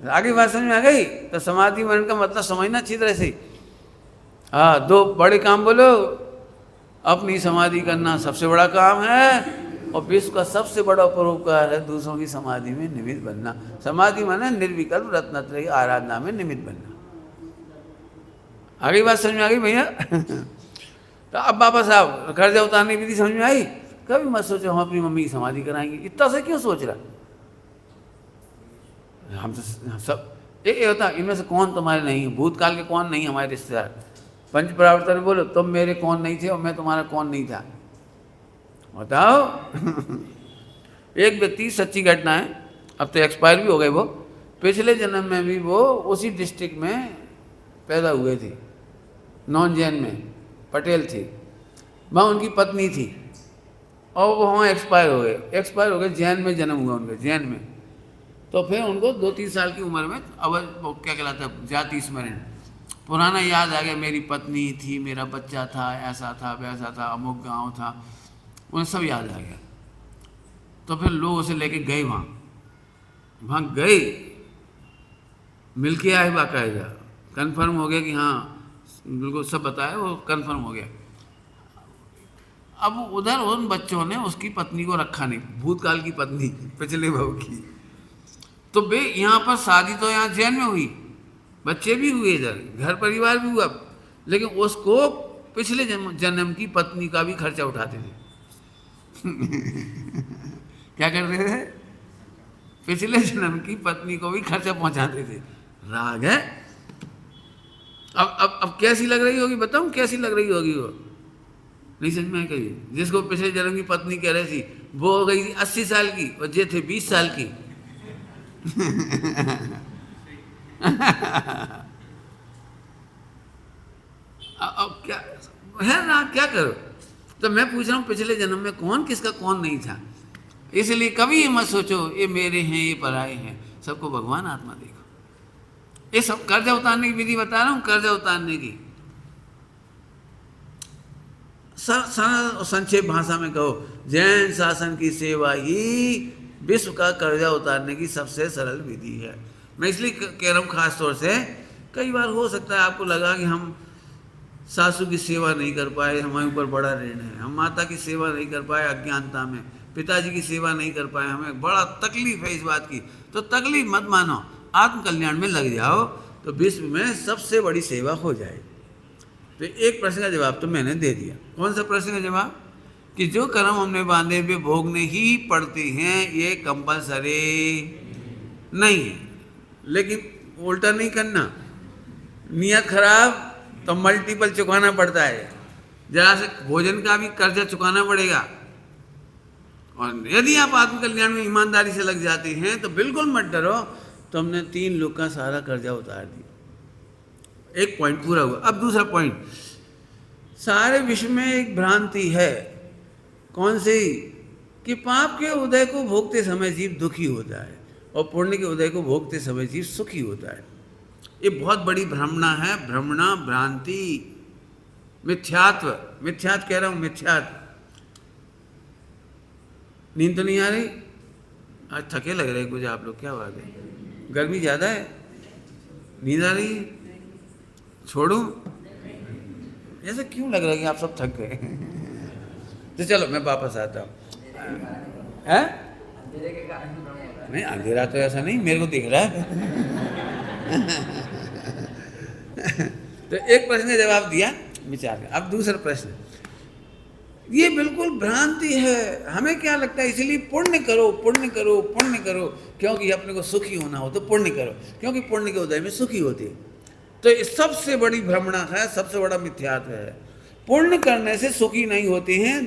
आगे बात समझ में आ गई? तो समाधि मरण का मतलब समझना अच्छी तरह से। हाँ, दो बड़े काम बोलो। अपनी समाधि करना सबसे बड़ा काम है, और विश्व का सबसे बड़ा परोपकार है दूसरों की समाधि में निमित्त बनना। समाधि माने निर्विकल्प रत्नत्रयी आराधना में निमित्त बनना। आगे बात समझ में आ गई भैया? तो अब बाबा साहब कर्जा उतारने की विधि समझ में आई? कभी मत सोचो हम अपनी मम्मी की समाधि कराएंगे, इतना से क्यों सोच रहा? हम तो सब ये होता, इनमें से कौन तुम्हारे नहीं है, भूतकाल के कौन नहीं हमारे रिश्तेदार? पंच परावर्तन में बोलो तुम मेरे कौन नहीं थे और मैं तुम्हारा कौन नहीं था, बताओ एक व्यक्ति, सच्ची घटना है, अब तो एक्सपायर भी हो गए वो, पिछले जन्म में भी वो उसी डिस्ट्रिक्ट में पैदा हुए थे, नॉन जैन में, पटेल थे। वहाँ उनकी पत्नी थी और वो वहाँ एक्सपायर हो गए। एक्सपायर हो गए, जैन में जन्म हुआ उनका, जैन में। तो फिर उनको 2-3 साल की उम्र में अब वो क्या कहलाता है, जाति स्मरण, पुराना याद आ गया, मेरी पत्नी थी, मेरा बच्चा था, ऐसा था, वैसा था, अमुक गांव था, उन्हें सब याद आ गया। तो फिर लोग उसे लेके गए वहाँ गए, मिल के आए, बाकायदा कंफर्म हो गया कि हाँ बिल्कुल सब बताया, वो कंफर्म हो गया। अब उधर उन बच्चों ने उसकी पत्नी को रखा नहीं, भूतकाल की पत्नी, पिछले बहू की। तो बे यहाँ पर शादी तो यहाँ जैन में हुई, बच्चे भी हुए, इधर घर परिवार भी हुआ, लेकिन उसको पिछले जन्म की पत्नी का भी खर्चा उठाते थे क्या करते थे? पिछले जन्म की पत्नी को भी खर्चा पहुंचाते थे। राग है। अब कैसी लग रही होगी बताऊं, कैसी लग रही होगी वो? नहीं समझ में कही। जिसको पिछले जन्म की पत्नी कह रही थी, वो हो गई थी 80 साल की और ये थे 20 साल की। अब क्या है ना, क्या करो। तो मैं पूछ रहा हूँ पिछले जन्म में कौन किसका कौन नहीं था। इसलिए कभी ये मत सोचो ये मेरे हैं ये पराए हैं, सबको भगवान आत्मा देखो। ये सब कर्जा उतारने की विधि बता रहा हूँ, कर्जा उतारने की। संक्षेप भाषा में कहो, जैन शासन की सेवा ही विश्व का कर्जा उतारने की सबसे सरल विधि है। मैं इसलिए कह रहा हूँ खास तौर से, कई बार हो सकता है आपको लगा कि हम सासू की सेवा नहीं कर पाए, हमारे ऊपर बड़ा ऋण है, हम माता की सेवा नहीं कर पाए अज्ञानता में, पिताजी की सेवा नहीं कर पाए, हमें बड़ा तकलीफ है इस बात की। तो तकलीफ मत मानो, आत्म कल्याण में लग जाओ तो विश्व में सबसे बड़ी सेवा हो जाएगी। तो एक प्रश्न का जवाब तो मैंने दे दिया। कौन सा प्रश्न का जवाब? कि जो कर्म हमने बांधे वे भोगने ही पड़ते हैं, ये कंपलसरी नहीं है। लेकिन उल्टा नहीं करना, नियत खराब तो मल्टीपल चुकाना पड़ता है, जरा से भोजन का भी कर्जा चुकाना पड़ेगा। और यदि आप आत्म कल्याण में ईमानदारी से लग जाते हैं तो बिल्कुल मत डरो, तो हमने 3 लोग का सारा कर्जा उतार दिया। एक पॉइंट पूरा हुआ। अब दूसरा पॉइंट, सारे विश्व में एक भ्रांति है। कौन सी? कि पाप के उदय को भोगते समय जीव दुखी होता है और पुण्य के उदय को भोगते समय जीव सुखी होता है। ये बहुत बड़ी भ्रमणा है, भ्रमणा, भ्रांति, मिथ्यात्व। मिथ्यात्व कह रहा हूं, मिथ्यात्व। नींद तो नहीं आ रही? आज थके लग रहे कुछ आप लोग, क्या बात है? गर्मी ज़्यादा है? नींद आ रही है? छोड़ूं? ऐसा क्यों लग रहा है कि आप सब थक गए? तो चलो मैं वापस आता हूँ। है? नहीं, अंधेरा तो ऐसा नहीं, मेरे को दिख रहा है। तो एक प्रश्न का जवाब दिया, विचार कर। अब दूसरा प्रश्न, ये बिल्कुल भ्रांति है। हमें क्या लगता है, इसीलिए पुण्य करो, पुण्य करो, पुण्य करो, क्योंकि अपने को सुखी होना हो तो पुण्य करो, क्योंकि पुण्य के उदय में सुखी होती है। तो ये सबसे बड़ी भ्रमणा है, सबसे बड़ा मिथ्यात्व है। पुण्य करने से सुखी नहीं होते हैं,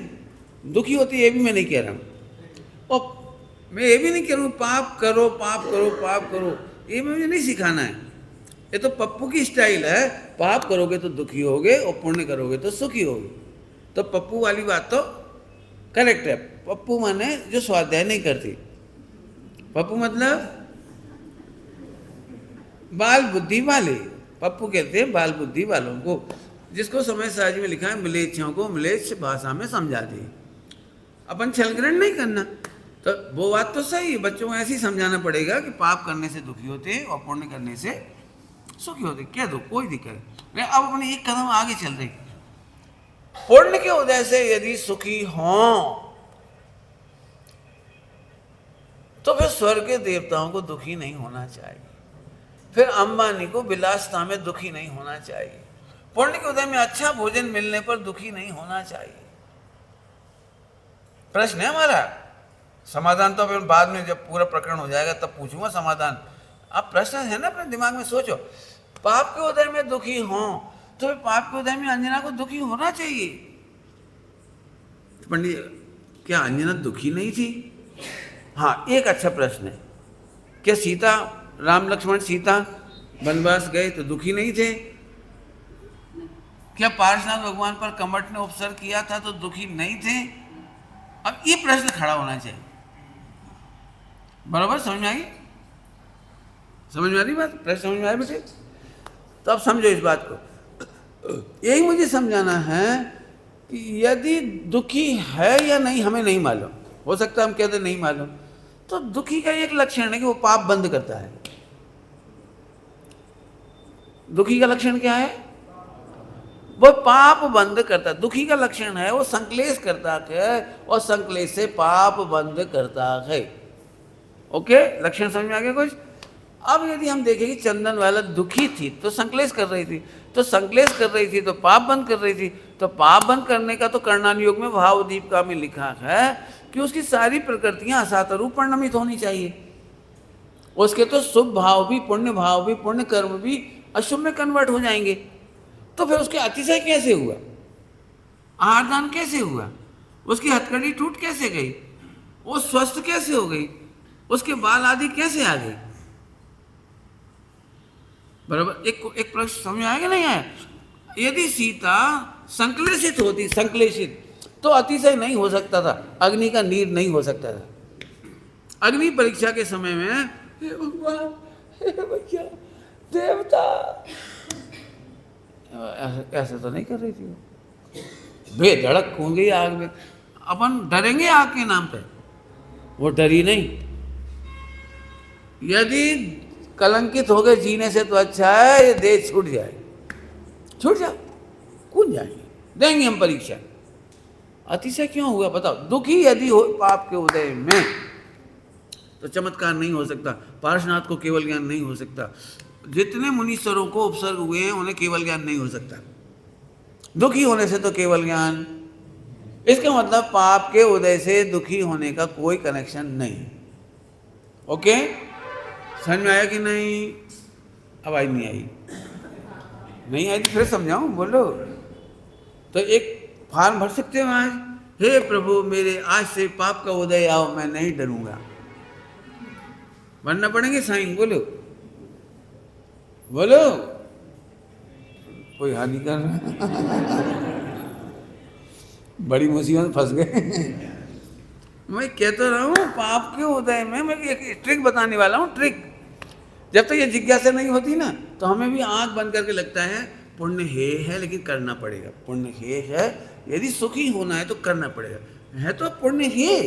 दुखी होती है। ये भी मैं नहीं कह रहा हूँ, और मैं ये भी नहीं कह रहा हूँ पाप करो, पाप करो, पाप करो। ये मुझे नहीं सिखाना है, ये तो पप्पू की स्टाइल है। पाप करोगे तो दुखी होगे और पुण्य करोगे तो सुखी होगे। तो पप्पू वाली बात तो करेक्ट है। पप्पू माने जो स्वाध्याय नहीं करती। पप्पू मतलब बाल बुद्धि वाले। पप्पू कहते हैं बाल बुद्धि वालों को, जिसको समय साज में लिखा है मिलेच्छों को मिलेच्छ भाषा में समझा दी। अपन छलग्रहण नहीं करना। तो वो बात तो सही है, बच्चों को ऐसे ही समझाना पड़ेगा कि पाप करने से दुखी होते हैं और पुण्य करने से सुखी होते। कह दो, कोई दिक्कत नहीं। अब अपने एक कदम आगे चल रही। पुण्य के उदय से यदि सुखी हों तो फिर स्वर्ग के देवताओं को दुखी नहीं होना चाहिए, फिर अंबानी को विलासता में दुखी नहीं होना चाहिए, पुण्य के उदय में अच्छा भोजन मिलने पर दुखी नहीं होना चाहिए। प्रश्न है हमारा। समाधान तो फिर बाद में जब पूरा प्रकरण हो जाएगा तब पूछूंगा समाधान। अब प्रश्न है ना, अपने दिमाग में सोचो। पाप के उदय में दुखी हों तो पाप के उदय में अंजना को दुखी होना चाहिए। पंडित, क्या अंजना दुखी नहीं थी? हाँ, एक अच्छा प्रश्न है। क्या सीता, राम लक्ष्मण सीता वनवास गए तो दुखी नहीं थे? क्या पार्श्वनाथ भगवान पर कमट ने उपसर्ग किया था तो दुखी नहीं थे? अब ये प्रश्न खड़ा होना चाहिए। बराबर समझ में आ गई? समझ में आ रही बात? प्रश्न समझ में आया बेटे? तो अब समझो इस बात को। यही मुझे समझाना है कि यदि दुखी है या नहीं हमें नहीं मालूम, हो सकता है हम कहते नहीं मालूम, तो दुखी का एक लक्षण है कि वो पाप बंद करता है। दुखी का लक्षण क्या है? वो पाप बंद करता। दुखी का लक्षण है वो संक्लेश करता है और संक्लेश से पाप बंद करता है। ओके, लक्षण समझ में आ गया कुछ? अब यदि हम देखें कि चंदन वाला दुखी थी तो संक्लेश कर रही थी, तो संक्लेश कर रही थी तो पाप बंद कर रही थी। तो पाप बंद करने का तो कर्णान योग में भावदीपिका में लिखा है कि उसकी सारी प्रकृतियां असातरूप परिणमित होनी चाहिए। उसके तो शुभ भाव भी, पुण्य भाव भी, पुण्य कर्म भी अशुभ में कन्वर्ट हो जाएंगे। तो फिर उसके अतिशय कैसे हुआ? आहारदान कैसे हुआ? उसकी हथकड़ी टूट कैसे गई? वो स्वस्थ कैसे हो गई? उसके बाल आदि कैसे आ गई? बराबर। एक प्रश्न समझ आया कि नहीं आया? यदि सीता संश्लेषित होती, संश्लेषित, तो अतिशय नहीं हो सकता था, अग्नि का नीर नहीं हो सकता था। अग्नि परीक्षा के समय में हे भगवान, हे भैया, देवता, ऐसे तो नहीं कर रही थी वो, बेधड़क कूद गई आग में। अपन डरेंगे आग के नाम पे, वो डरी नहीं। यदि कलंकित हो गए जीने से तो अच्छा है ये देह छूट जाए, छूट जाए, कूद जाएंगे, देंगे हम परीक्षा। अतिशय क्यों हुआ बताओ? दुखी यदि हो पाप के उदय में तो चमत्कार नहीं हो सकता, पार्श्वनाथ को केवल ज्ञान नहीं हो सकता, जितने मुनीश्वरों को उपसर्ग हुए हैं उन्हें केवल ज्ञान नहीं हो सकता। दुखी होने से तो केवल ज्ञान, इसका मतलब पाप के उदय से दुखी होने का कोई कनेक्शन नहीं। ओके, समझ में आया कि नहीं? आवाज नहीं आई? नहीं आई तो फिर समझाऊं, बोलो। तो एक फॉर्म भर सकते हो आज, हे प्रभु मेरे आज से पाप का उदय आओ, मैं नहीं डरूंगा। भरना पड़ेंगे साइन, बोलो बोलो। कोई हानि कर रहा बड़ी मुसीबत फंस गए। मैं कह तो रहा हूँ पाप के उदय में मैं एक ट्रिक बताने वाला हूँ, ट्रिक। जब तक ये जिज्ञासा नहीं होती ना तो हमें भी आंख बंद करके लगता है पुण्य है लेकिन करना पड़ेगा, पुण्य है, यदि सुखी होना है तो करना पड़ेगा। है तो पुण्य है,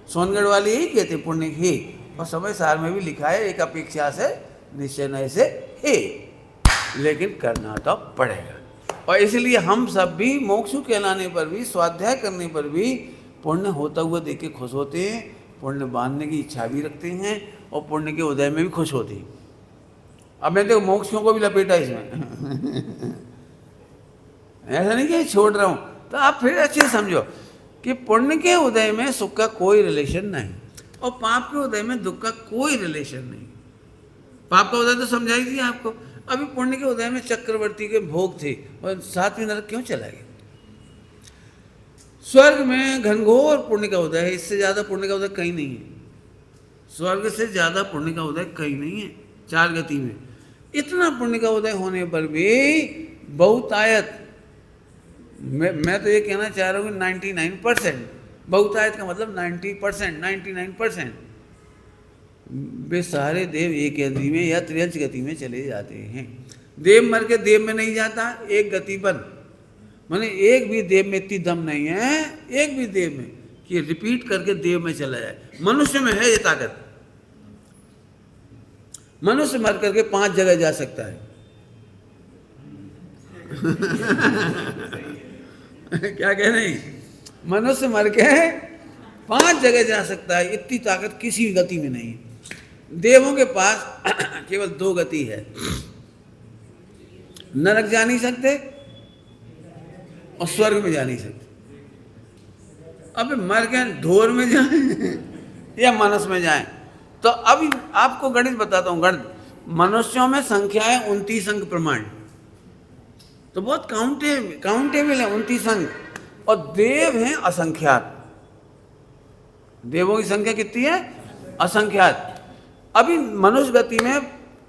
सोनगढ़ वाले यही कहते पुण्य है, और समय सार में भी लिखा है एक अपेक्षा से निश्चय नय से है, लेकिन करना तो पड़ेगा। और इसलिए हम सब भी मोक्षु कहलाने पर भी, स्वाध्याय करने पर भी पुण्य होता हुआ देख के खुश होते हैं, पुण्य बांधने की इच्छा भी रखते हैं और पुण्य के उदय में भी खुश होते हैं। अब मैं देखो मोक्षों को भी लपेटा इसमें ऐसा नहीं कि छोड़ रहा हूँ, तो आप फिर अच्छे समझो कि पुण्य के उदय में सुख का कोई रिलेशन नहीं और पाप के उदय में दुख का कोई रिलेशन नहीं। पाप का उदय तो समझाई थी आपको, अभी पुण्य के उदय में चक्रवर्ती के भोग थे और सातवें नरक क्यों चला गया? स्वर्ग में घनघोर पुण्य का उदय है, इससे ज्यादा पुण्य का उदय कहीं नहीं है। स्वर्ग से ज्यादा पुण्य का उदय कहीं नहीं है चार गति में। इतना पुण्य का उदय होने पर भी बहुतायत, मैं तो ये कहना चाह रहा हूँ 99%, बहुतायत का मतलब 90%, 99%, वे सारे देव एक गति में या त्रियंच गति में चले जाते हैं। देव मर के देव में नहीं जाता, एक गति बन, माने एक भी देव में इतनी दम नहीं है, एक भी देव में कि रिपीट करके देव में चला जाए। मनुष्य में है ये ताकत, मनुष्य मर करके 5 जगह जा सकता है। क्या कह रही? मनुष्य मर के 5 जगह जा सकता है, इतनी ताकत किसी गति में नहीं है। देवों के पास केवल 2 गति है, नरक जा नहीं सकते और स्वर्ग में जा नहीं सकते। अब मर के ढोर में जाए या मनुष्य में जाए, तो अभी आपको गणित बताता हूँ। गणित, मनुष्यों में संख्या है 29 अंक प्रमाण, तो बहुत काउंटेबल है 29 अंक, और देव हैं असंख्यात। देवों की संख्या कितनी है? असंख्यात। अभी मनुष्य गति में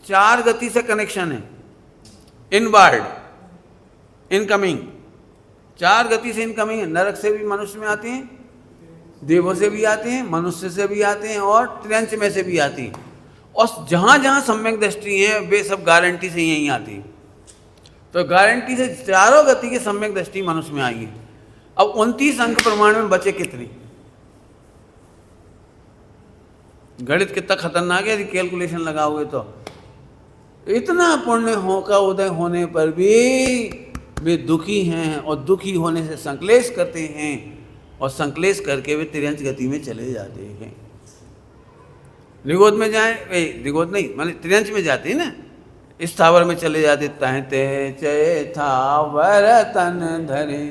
4 गति से कनेक्शन है, इनवर्ड, इनकमिंग, 4 गति से इनकमिंग है। नरक से भी मनुष्य में आते हैं, देवों से भी आते हैं, मनुष्य से भी आते हैं और त्रियंच में से भी आती हैं। और जहाँ जहाँ सम्यक दृष्टि है वे सब गारंटी से यहीं आती हैं। तो गारंटी से चारों गति की सम्यक दृष्टि मनुष्य में आएगी। अब 29 अंक प्रमाण में बचे कितनी? गणित कितना खतरनाक है, कैलकुलेशन लगाओगे तो। इतना पुण्य का उदय होने पर भी वे दुखी हैं और दुखी होने से संक्लेश करते हैं और संक्लेश करके वे त्रियंच गति में चले जाते हैं। ऋगोद में जाए, ऋगोद नहीं माने त्रियंच में जाते हैं ना, स्थावर में चले जाते। तहते चैथा वरतन धरे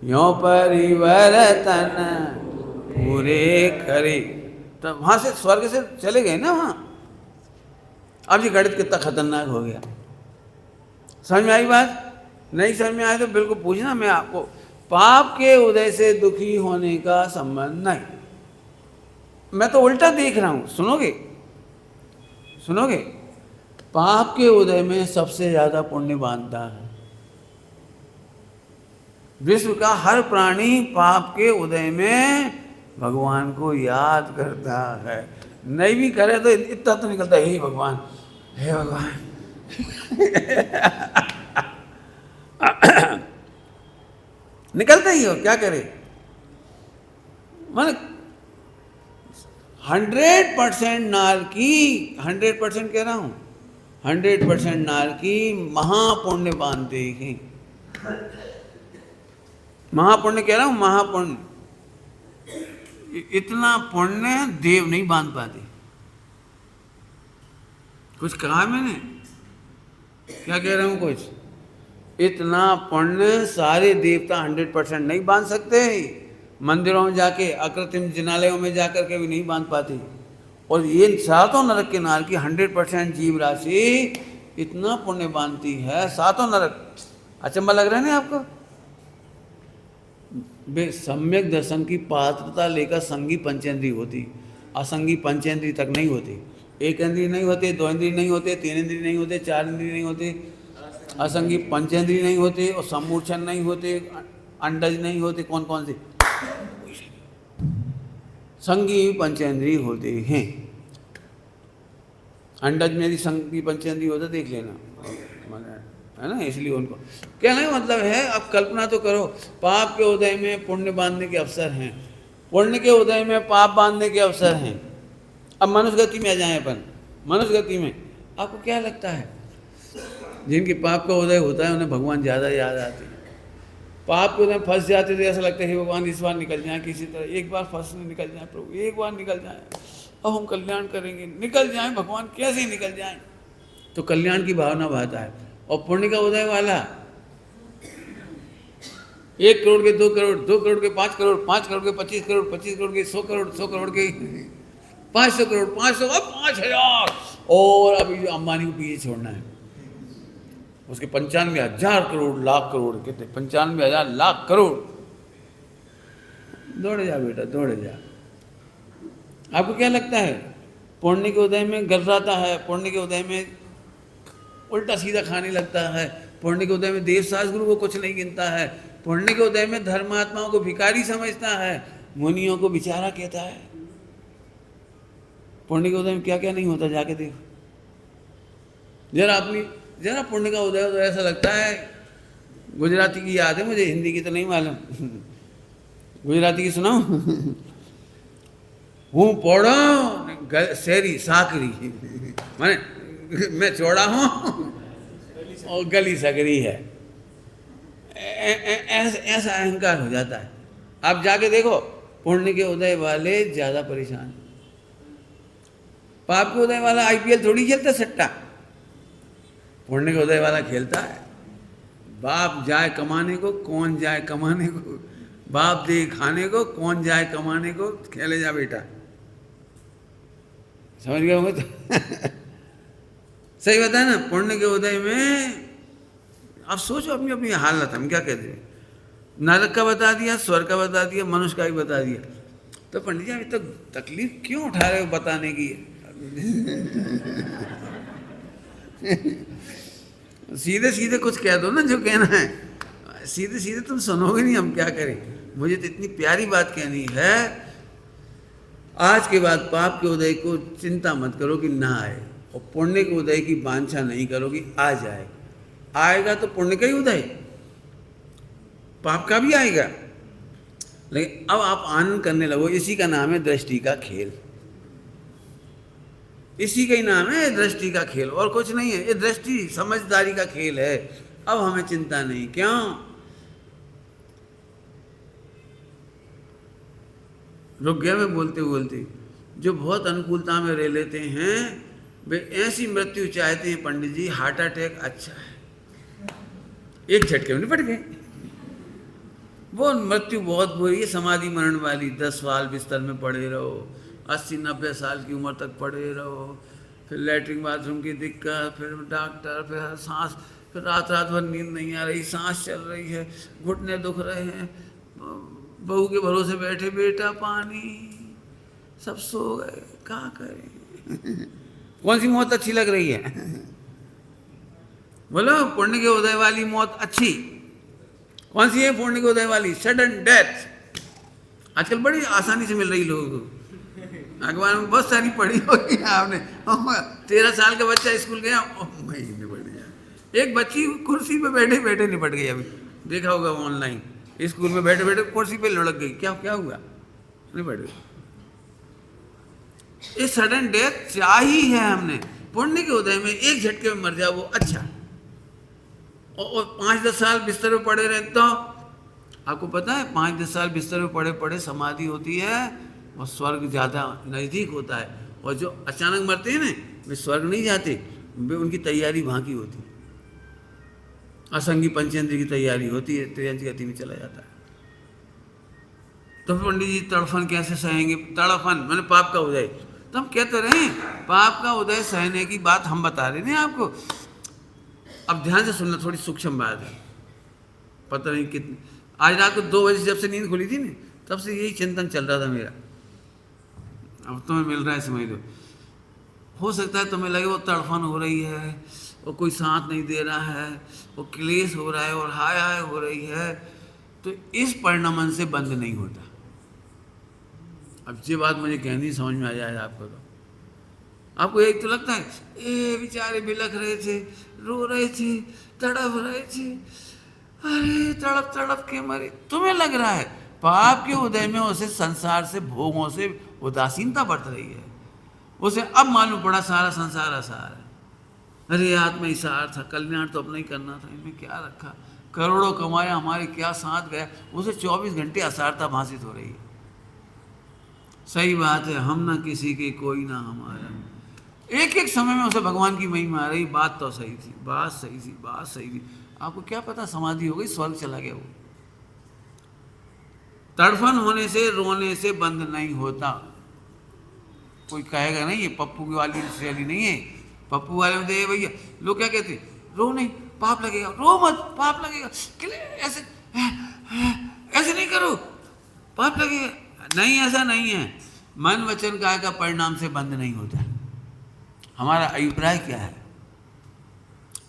यो परिवर्तन पूरे करे, तो वहाँ से स्वर्ग से चले गए ना वहाँ। अब ये गणित कितना खतरनाक हो गया। समझ में आई बात? नहीं समझ में आए तो बिल्कुल पूछना, मैं आपको। पाप के उदय से दुखी होने का संबंध नहीं। मैं तो उल्टा देख रहा हूं, सुनोगे? सुनोगे? पाप के उदय में सबसे ज्यादा पुण्य बांधता है। विश्व का हर प्राणी पाप के उदय में भगवान को याद करता है। नहीं भी करे तो इतना तो निकलता है, हे भगवान, हे भगवान। निकलता ही हो, क्या करे। मन 100% नार की, 100% कह रहा हूं, 100% नार की महापुण्य बांधते हैं। महापुण्य कह रहा हूं, महापुण्य। इतना पुण्य देव नहीं बांध पाते। कुछ कहा मैंने, क्या कह रहा हूं, कुछ इतना पुण्य सारे देवता 100% नहीं बांध सकते। मंदिरों में जाके, अकृत्रिम जिनालयों में जाकर के भी नहीं बांध पाते। और ये सातों नरक के नार की 100% जीव राशि इतना पुण्य बांधती है, सातों नरक। अचंबा लग रहा है ना आपको। बे सम्यक दर्शन की पात्रता लेकर संगी पंचेंद्री होती, असंगी पंचेंद्री तक नहीं होती। एक इंद्रिय नहीं होते, दो इंद्रिय नहीं होते, तीन इंद्रिय नहीं होते, चार इंद्रिय नहीं होते, असंगी पंचेंद्रिय नहीं होते, और सम्मूर्छन नहीं होते, अंडज नहीं होते। कौन कौन से? संगी पंचेंद्रिय होते हैं। अंडज में भी संगी पंचेंद्रिय होता, देख लेना, है ना। इसलिए उनको कहने का मतलब है, अब कल्पना तो करो, पाप के उदय में पुण्य बांधने के अवसर हैं, पुण्य के उदय में पाप बांधने के अवसर हैं। अब मनुष्य गति में आ जाए अपन, मनुष्य गति में आपको क्या लगता है, जिनके पाप का उदय होता है उन्हें भगवान ज़्यादा याद आते हैं। पाप के उदय फंस जाते तो ऐसा लगता है, भगवान इस बार निकल जाए, किसी तरह एक बार फंसने निकल जाए, प्रभु एक बार निकल जाए, अब हम कल्याण करेंगे, निकल जाए भगवान, कैसे निकल जाए। तो कल्याण की भावना बहता है। और पुण्य का उदय वाला 1 करोड़ के 2 करोड़, 2 करोड़ के 5 करोड़, 5 करोड़ के 25 करोड़, 25 करोड़ के 100 करोड़, 100 करोड़ के 500 करोड़, 500 अब 5000, और अभी अंबानी को पीछे छोड़ना है। उसके 95,000 करोड़, लाख करोड़, कितने 95,000 लाख करोड़। दौड़े जा बेटा, दौड़े जा। आपको क्या लगता है, पुण्य के उदय में गर्राता है, पुण्य के उदय में उल्टा सीधा खाने लगता है, पुण्य के उदय में देवशास्त्र गुरु को कुछ नहीं गिनता है, पुण्य के उदय में धर्मात्माओं को भिखारी समझता है, मुनियों को बेचारा कहता है। पुण्य के उदय में क्या क्या नहीं होता, जाके देखो जरा पुण्य का उदय तो ऐसा लगता है। गुजराती की याद है मुझे, हिंदी की तो नहीं मालूम। गुजराती की सुनाऊं? हूँ पोड़ो शहरी साकरी, माने मैं चौड़ा हूँ और गली सकरी है। ऐसा अहंकार हो जाता है। आप जाके देखो, पुण्य के उदय वाले ज्यादा परेशान। पाप के उदय वाला IPL थोड़ी खेलता सट्टा, पुण्य के उदय वाला खेलता है। बाप जाए कमाने को, कौन जाए कमाने को, बाप दे खाने को, कौन जाए कमाने को, खेले जा बेटा। समझ गए होंगे तो। सही बताया ना, पुण्य के उदय में आप सोचो अपनी अपनी हालत, हम क्या कहते हैं। नरक का बता दिया, स्वर्ग का बता दिया, मनुष्य का भी बता दिया, तो पंडित जी अभी तक तकलीफ क्यों उठा रहे हो बताने की? सीधे सीधे कुछ कह दो ना, जो कहना है। सीधे सीधे तुम सुनोगे नहीं, हम क्या करें। मुझे तो इतनी प्यारी बात कहनी है, आज के बाद पाप के उदय को चिंता मत करो कि ना आए, और पुण्य के उदय की वांछा नहीं करो कि आ जाए। आएगा तो पुण्य का ही उदय, पाप का भी आएगा। लेकिन अब आप आनंद करने लगो, इसी का नाम है दृष्टि का खेल। इसी का ही नाम है दृष्टि का खेल, और कुछ नहीं है। ये दृष्टि समझदारी का खेल है। अब हमें चिंता नहीं। क्यों? रुक गया मैं बोलते बोलते। जो बहुत अनुकूलता में रह लेते हैं वे ऐसी मृत्यु चाहते हैं पंडित जी, हार्ट अटैक अच्छा है, एक झटके में निपट गए। वो मृत्यु बहुत बुरी है, समाधि मरण वाली। 10 साल बिस्तर में पड़े रहो, 80-90 साल की उम्र तक पड़े रहो, फिर लैट्रिन बाथरूम की दिक्कत, फिर डॉक्टर, फिर सांस, फिर रात रात भर नींद नहीं आ रही, सांस चल रही है, घुटने दुख रहे हैं, बहू के भरोसे बैठे, बेटा पानी, सब सो गए, क्या करें। कौन सी मौत अच्छी लग रही है? बोलो पुण्य के उदय वाली मौत अच्छी कौन सी है? पुण्य के उदय वाली सडन डेथ आजकल बड़ी आसानी से मिल रही लोगों को। अखबार में बहुत सारी पढ़ी होगी आपने। 13 साल का बच्चा स्कूल गया, महीने बढ़ गया। एक बच्ची कुर्सी पे बैठे बैठे निपट गई, अभी देखा होगा ऑनलाइन, स्कूल में बैठे बैठे कुर्सी पे लुढ़क गई। क्या क्या हुआ? निपट गई। ये सडन डेथ चाहिए है हमने। पुण्य के उदय में एक झटके में मर जाओ वो अच्छा, और 5-10 साल बिस्तर में पड़े रहे तो आपको पता है 5-10 साल बिस्तर में पड़े पड़े समाधि होती है और स्वर्ग ज़्यादा नज़दीक होता है। और जो अचानक मरते हैं ना वे स्वर्ग नहीं जाते, वे उनकी तैयारी वहाँ की होती है, असंगी पंचेंद्र की तैयारी होती है, त्रियंच गति में चला जाता है। तो पंडित जी तड़फन कैसे सहेंगे? तड़फन मैंने पाप का उदय, तो हम कहते रहे पाप का उदय सहने की बात हम बता रहे हैं आपको। अब ध्यान से सुनना, थोड़ी सूक्ष्म बात है। पता नहीं कितनी, आज रात को 2 बजे जब से नींद खुली थी ना तब से यही चिंतन चल रहा था मेरा। अब तुम्हें मिल रहा है समझ लो। हो सकता है तुम्हें लगे वो तड़फन हो रही है, वो कोई साथ नहीं दे रहा है, वो क्लेश हो रहा है और हाय हाय हो रही है, तो इस परिणमन से बंद नहीं होता। अब ये बात मुझे कहनी समझ में आ जाए आपको, तो आपको एक तो लगता है ए बेचारे बिलख रहे थे, रो रहे थे, तड़प रहे थे, अरे तड़प तड़प के मरे। तुम्हें लग रहा है पाप के उदय में उसे संसार से भोगों से उदासीनता बढ़ रही है, उसे अब मालूम पड़ा सारा संसार असार है। अरे आत्मा ही सार था, कल्याण तो अपना ही करना था, इनमें क्या रखा, करोड़ों कमाया हमारे क्या साथ गया। उसे 24 घंटे असारता भाषित हो रही है। सही बात है, हम ना किसी के कोई ना हमारा। एक एक समय में उसे भगवान की महिमा आ रही। बात तो सही थी, बात सही थी, बात सही थी। आपको क्या पता समाधि हो गई, स्वर्ग चला गया वो। तड़फन होने से रोने से बंद नहीं होता। कोई कहेगा नहीं ये पप्पू की वाली शैली नहीं है। पप्पू वाले में दे भैया लोग क्या कहते, रो नहीं पाप लगेगा, रो मत पाप लगेगा, ऐसे ऐसे नहीं करो पाप लगेगा। नहीं, ऐसा नहीं है। मन वचन काया का परिणाम से बंद नहीं होता। हमारा अभिप्राय क्या है?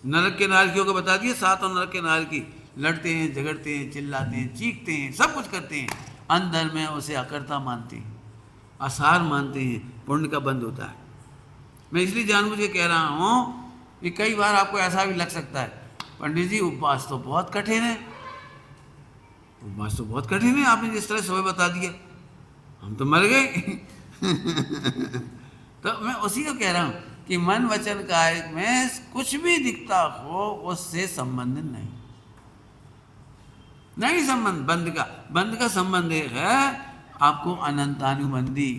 नरक के नारकियों को बता दिए, 7 नरक के नारकी लड़ते हैं, झगड़ते हैं, चिल्लाते हैं, चीखते हैं, सब कुछ करते हैं, अंदर में उसे अकर्ता मानते हैं, असार मानते हैं, पुण्य का बंद होता है। मैं इसलिए जानबूझ के कह रहा हूँ कि कई बार आपको ऐसा भी लग सकता है पंडित जी उपवास तो बहुत कठिन है, उपवास तो बहुत कठिन है, आपने जिस तरह सुबह बता दिया हम तो मर गए। तो मैं उसी को कह रहा हूँ कि मन वचन काया में कुछ भी दिखता हो उससे संबंध नहीं संबंध। बंध का संबंध एक है आपको अनंतानुबंधी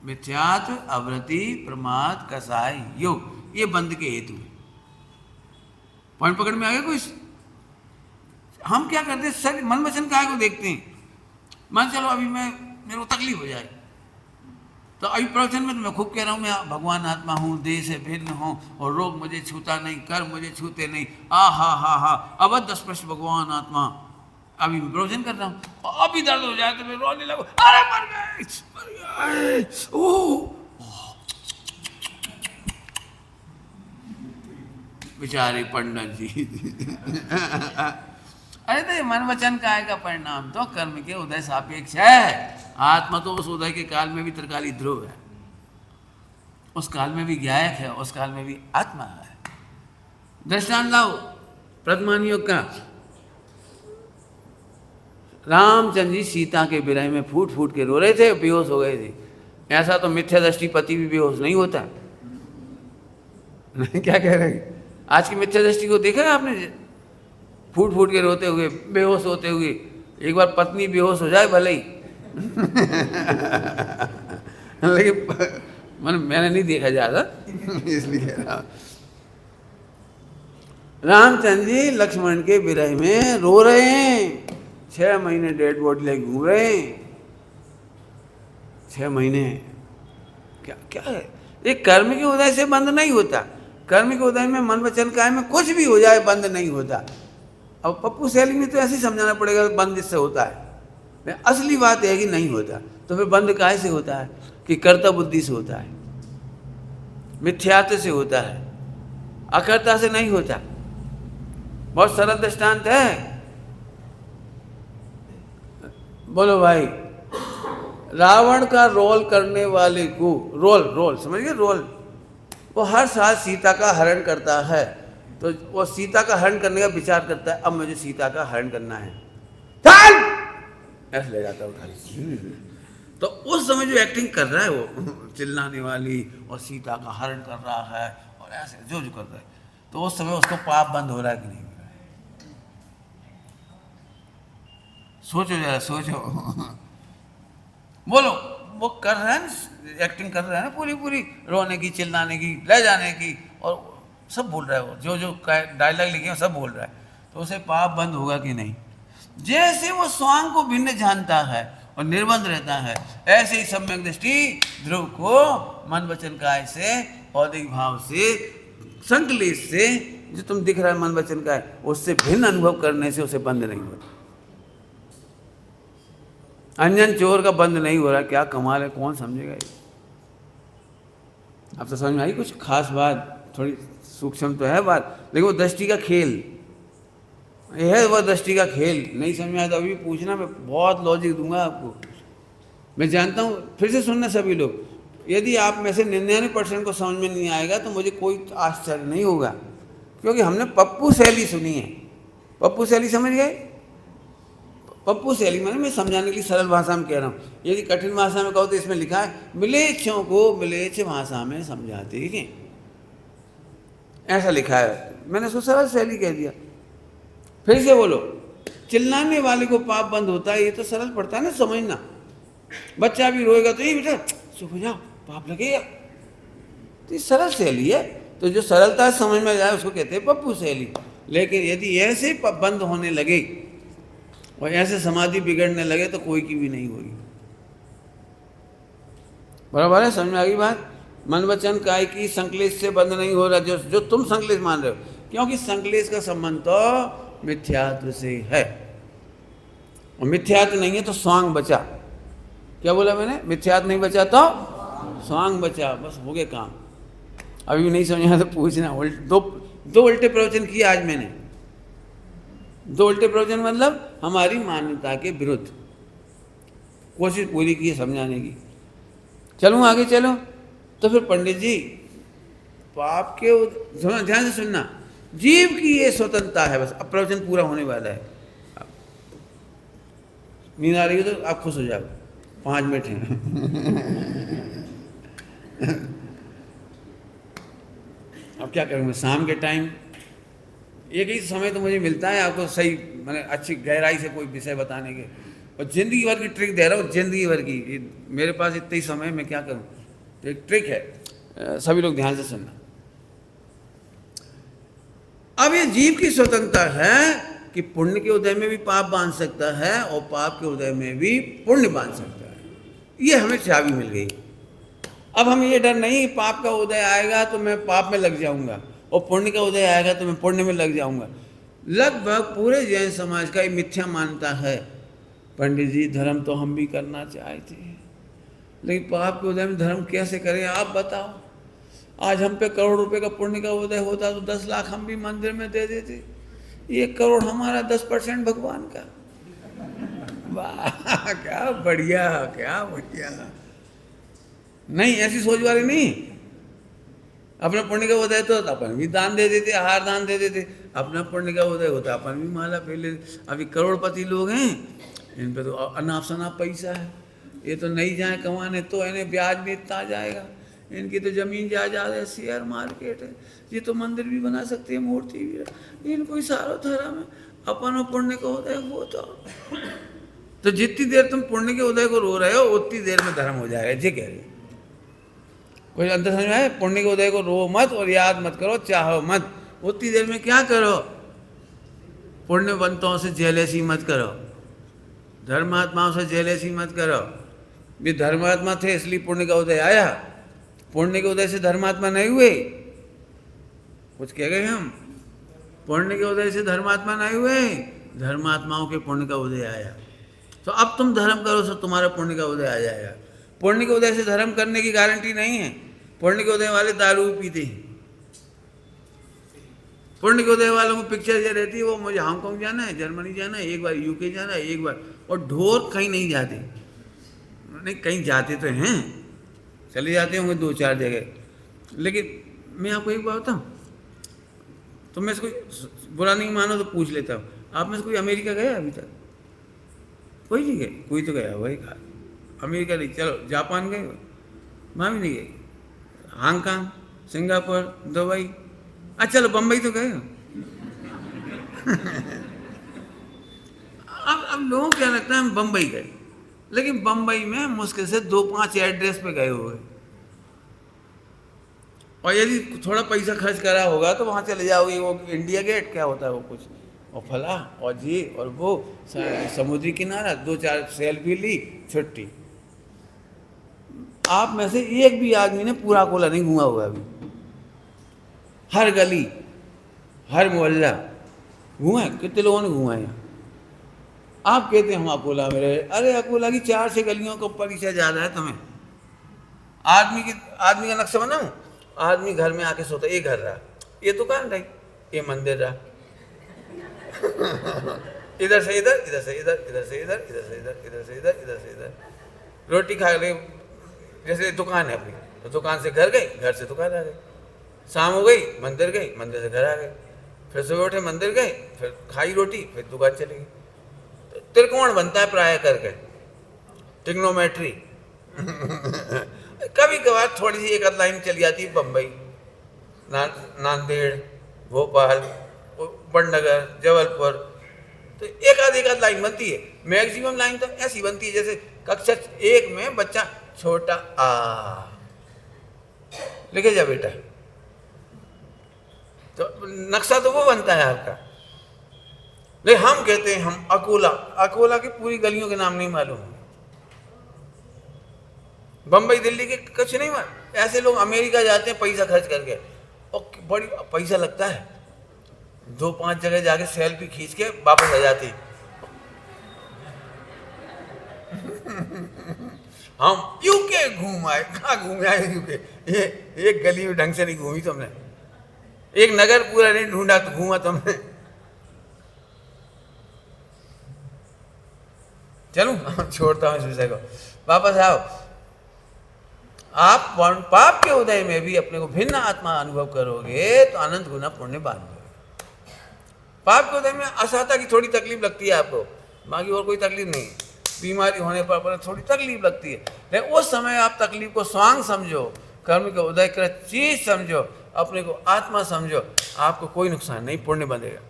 मिथ्यात्व अवृत्ति प्रमाद कसाय योग, ये बंध के हेतु है। पॉइंट पकड़ में आ गया कुछ? हम क्या करते हैं, सर मन वचन काया को देखते हैं। मान चलो अभी मेरे को तकलीफ हो जाए तो अभी प्रवचन में तो मैं खूब कह रहा हूँ मैं भगवान आत्मा हूँ, देह से भिन्न हूँ और रोग मुझे छूता नहीं, कर्म मुझे छूते नहीं, हा अवध स्पष्ट भगवान आत्मा। अभी मैं प्रवचन कर रहा हूँ और अभी दर्द हो जाए तो मैं रोने लगूँ, अरे मर गए बेचारे पंडित जी। अरे तो मन वचन काया का परिणाम तो कर्म के उदय सापेक्ष है। आत्मा तो उस उदय के काल में भी त्रिकाली ध्रुव है, उस काल में भी ज्ञायक है, उस काल में भी आत्मा है। दृष्टांत लाओ प्रथमान योग का। रामचंद्र जी सीता के विरह में फूट फूट के रो रहे थे, बेहोश हो गए थे। ऐसा तो मिथ्या दृष्टि पति भी बेहोश नहीं होता। नहीं क्या कह रहे हैं? आज की मिथ्या दृष्टि को देखा है आपने? फूट फूट के रोते हुए, बेहोश होते हुए। एक बार पत्नी बेहोश हो जाए भले ही, लेकिन मैंने नहीं देखा ज्यादा, इसलिए कह रहा। रामचंद्र जी लक्ष्मण के विरह में रो रहे हैं, 6 महीने डेड बॉडी लेके घूम रहे हैं। 6 महीने क्या क्या है? एक कर्म के उदय से बंद नहीं होता। कर्म के उदय में मन वचन काया में कुछ भी हो जाए बंद नहीं होता। अब पप्पू शैली में तो ऐसे ही समझाना पड़ेगा बंद इससे होता है। असली बात है कि नहीं होता। तो फिर बंद काहे से होता है? कि कर्ता बुद्धि से होता है, मिथ्यात्व से होता है, अकर्ता से नहीं होता। बहुत सरल दृष्टांत है। बोलो भाई, रावण का रोल करने वाले को, रोल समझ गए, रोल, वो हर साल सीता का हरण करता है, तो वो सीता का हरण करने का विचार करता है, अब मुझे सीता का हरण करना है, चल ऐसे ले जाता है। तो उस समय जो एक्टिंग कर रहा है वो चिल्लाने वाली और सीता का हरण कर रहा है और ऐसे जो कर रहा है, तो उस समय उसको पाप बंद हो रहा है कि नहीं हो रहा है? सोचो जरा, सोचो। बोलो, वो कर रहा है ना, एक्टिंग कर रहा है ना, पूरी रोने की, चिल्लाने की, ले जाने की, और सब बोल रहा है वो, जो डायलॉग लिखे हैं सब बोल रहा है, तो उसे पाप बंद होगा कि नहीं? जैसे वो स्वांग को भिन्न जानता है और निर्बंध रहता है, ऐसे ही सम्यक दृष्टि ध्रुव को मन वचन काय से, औदिक भाव से, संकलेश से, जो तुम दिख रहा है मन वचन काय, उससे भिन्न अनुभव करने से उसे बंद नहीं होता। अंजन चोर का बंद नहीं हो रहा, क्या कमाल है, कौन समझेगा ये? अब तो समझ में आई कुछ खास बात, थोड़ी सूक्ष्म तो है बात, लेकिन वो दृष्टि का खेल, यह है वह दृष्टि का खेल। नहीं समझ में आया तो अभी पूछना, मैं बहुत लॉजिक दूंगा आपको। मैं जानता हूँ, फिर से सुनना सभी लोग, यदि आप में से 99% को समझ में नहीं आएगा तो मुझे कोई आश्चर्य नहीं होगा, क्योंकि हमने पप्पू शैली सुनी है। पप्पू शैली समझ गए? पप्पू शैली मैंने, मैं समझाने के लिए सरल भाषा में कह रहा हूँ, यदि कठिन भाषा में कहो तो इसमें लिखा है मिलेच्छों को मिलेच्छ भाषा में समझाते हैं, ऐसा लिखा है, मैंने उसको सरल शैली कह दिया। फिर से बोलो, चिल्लाने वाले को पाप बंद होता है, ये तो सरल पड़ता है ना समझना। बच्चा भी रोएगा तो ये बेटा चुप हो जाओ, पाप लगेगा, तो ये सरल शैली है। तो जो सरलता समझ में जाए उसको कहते हैं पप्पू शैली। लेकिन यदि ऐसे बंद होने लगे और ऐसे समाधि बिगड़ने लगे तो कोई की भी नहीं होगी। बराबर है, समझ में आ गई बात? मन वचन काय की संकलेश से बंद नहीं हो रहा, जो तुम संकलेश मान रहे हो, क्योंकि संकलेश का संबंध तो मिथ्यात्व से है, और मिथ्यात्व नहीं है तो स्वांग बचा। क्या बोला मैंने? मिथ्यात्व नहीं बचा तो स्वांग बचा, बस हो गया काम। अभी नहीं समझा तो पूछना। दो उल्टे प्रवचन किए आज मैंने। दो उल्टे प्रवचन मतलब हमारी मान्यता के विरुद्ध, कोशिश पूरी की है समझाने की। चलूँ आगे? चलो तो फिर पंडित जी, पाप के ध्यान से सुनना, जीव की ये स्वतंत्रता है, बस अब प्रवचन पूरा होने वाला है। नींद आ रही हो तो आप खुश हो जाओ, 5 मिनट हैं। अब क्या करूँगा, शाम के टाइम एक ही समय तो मुझे मिलता है आपको सही, मैंने अच्छी गहराई से कोई विषय बताने के, और ज़िंदगी भर की ट्रिक दे रहा हूँ, ज़िंदगी भर की। मेरे पास इतना ही समय, मैं क्या करूँ? तो एक ट्रिक है, सभी लोग ध्यान से सुनना। अब ये जीव की स्वतंत्रता है कि पुण्य के उदय में भी पाप बांध सकता है और पाप के उदय में भी पुण्य बांध सकता है। ये हमें चाबी मिल गई। अब हमें ये डर नहीं, पाप का उदय आएगा तो मैं पाप में लग जाऊंगा और पुण्य का उदय आएगा तो मैं पुण्य में लग जाऊंगा। लगभग पूरे जैन समाज का ये मिथ्या मानता है। पंडित जी, धर्म तो हम भी करना चाहते हैं, लेकिन पाप के उदय में धर्म कैसे करें आप बताओ। आज हम पे करोड़ रुपए का पुण्य का उदय होता तो 10 लाख हम भी मंदिर में दे देते, 1 करोड़ हमारा, 10% भगवान का। वाह, क्या बढ़िया, क्या बढ़िया। नहीं, ऐसी सोच वाले नहीं। अपना पुण्य का उदय तो अपन भी दान दे देते, आहार दान दे देते। अपना पुण्य का उदय होता अपन भी माला पे ले। अभी करोड़पति लोग हैं, इन पे तो अनाप शनाप पैसा है, ये तो नहीं जाए कमाने तो इन्हें ब्याज भी इतना आ जाएगा। इनकी तो जमीन जायदाद है, शेयर मार्केट है, ये तो मंदिर भी बना सकते हैं, मूर्ति भी। इनको सारो धर्म है, अपन पुण्य का उदय होता। तो जितनी देर तुम पुण्य के उदय को रो रहे हो उतनी देर में धर्म हो जाएगा। जी कह रही कोई अंतर समझ में आए? पुण्य के उदय को रो मत और याद मत करो, चाहो मत। उतनी देर में क्या करो? पुण्यवंतों से जेलेसी मत करो, धर्मात्माओं से जेलेसी मत करो। ये धर्मात्मा थे इसलिए पुण्य का उदय आया, पुण्य के उदय से धर्मात्मा नहीं हुए। कुछ कह गए हम? पुण्य के उदय से धर्मात्मा नहीं हुए, धर्मात्माओं के पुण्य का उदय आया। तो अब तुम धर्म करो तो तुम्हारा पुण्य का उदय आ जाएगा। पुण्य के उदय से धर्म करने की गारंटी नहीं है। पुण्य के उदय वाले दारू पीते हैं, पुण्य के उदय वालों को पिक्चर ये रहती है, वो मुझे हांगकांग जाना है, जर्मनी जाना है, एक बार यूके जाना है, एक बार, और ढोर कहीं नहीं जाते। नहीं, कहीं जाते तो हैं, चले जाते होंगे 2-4 जगह, लेकिन मैं आपको एक बात बताऊँ, तो मैं इसको बुरा नहीं मानो तो पूछ लेता हूँ, आप में से कोई अमेरिका गया अभी तक? कोई नहीं गए? कोई तो गया वही कहा, अमेरिका नहीं, चलो जापान गए, वहाँ भी नहीं गए, हांगकांग, सिंगापुर, दुबई, अच्छा चलो बम्बई तो गए हो। अब लोगों को क्या लगता है हम बम्बई गए, लेकिन बम्बई में मुश्किल से 2-5 एड्रेस पे गए हुए, और यदि थोड़ा पैसा खर्च करा होगा तो वहाँ चले जाओगे, वो इंडिया गेट क्या होता है वो कुछ, और फला और ये और वो, समुद्री किनारा, 2-4 सेल्फी ली, छुट्टी। आप में से एक भी आदमी ने पूरा अकोला नहीं घूमा हुआ अभी, हर गली हर मोहल्ला घूमा है, कितने लोगों ने घूमा है यहाँ? आप कहते हैं हम अकोला में रहे, अरे अकोला की 4-6 गलियों का परिचय ज़्यादा है तुम्हें। आदमी का नक्शा बनाऊं, आदमी घर में आके सोता, ये घर रहा, ये दुकान रही, ये मंदिर रहा, इधर से इधर, इधर से इधर, इधर से इधर, इधर से इधर, इधर से इधर, इधर से इधर, रोटी खा ले, जैसे दुकान है अपनी, तो दुकान से घर गई, घर से दुकान आ गई, शाम हो गई मंदिर गई, मंदिर से घर आ गए, फिर सुबह उठे मंदिर गए, फिर खाई रोटी, फिर दुकान चली गई। तो त्रिकोण बनता है प्राय करके, ट्रिग्नोमेट्री। कभी कभार थोड़ी सी एक आध लाइन चली जाती है, बम्बई, नांदेड़, भोपाल, बड़नगर, जबलपुर, तो एक आध लाइन बनती है। मैक्सिमम लाइन तो ऐसी बनती है जैसे कक्षा 1 में बच्चा छोटा आ लिखे जा बेटा, तो नक्शा तो वो बनता है आपका। लेकिन हम कहते हैं हम अकोला की पूरी गलियों के नाम नहीं मालूम, बम्बई दिल्ली के कुछ नहीं मालूम। ऐसे लोग अमेरिका जाते हैं पैसा खर्च करके, और बड़ी पैसा लगता है, 2-5 जगह जाके सेल्फी खींच के वापस आ जाती। हम यूके घूम आए, कहाँ घूम आए यूके? ये एक गली में ढंग से नहीं घूमी तुमने, एक नगर पूरा नहीं ढूंढा तो घूमा तुमने। चलूं, छोड़ता हूं इस विषय को, वापस आओ। आप पाप के उदय में भी अपने को भिन्न आत्मा अनुभव करोगे तो अनंत गुना पुण्य बांधोगे। पाप के उदय में असहता की थोड़ी तकलीफ लगती है आपको, बाकी और कोई तकलीफ नहीं। बीमारी होने पर थोड़ी तकलीफ लगती है, लेकिन उस समय आप तकलीफ को स्वांग समझो, कर्म के उदय कर चीज समझो, अपने को आत्मा समझो, आपको कोई नुकसान नहीं, पुण्य बंधेगा।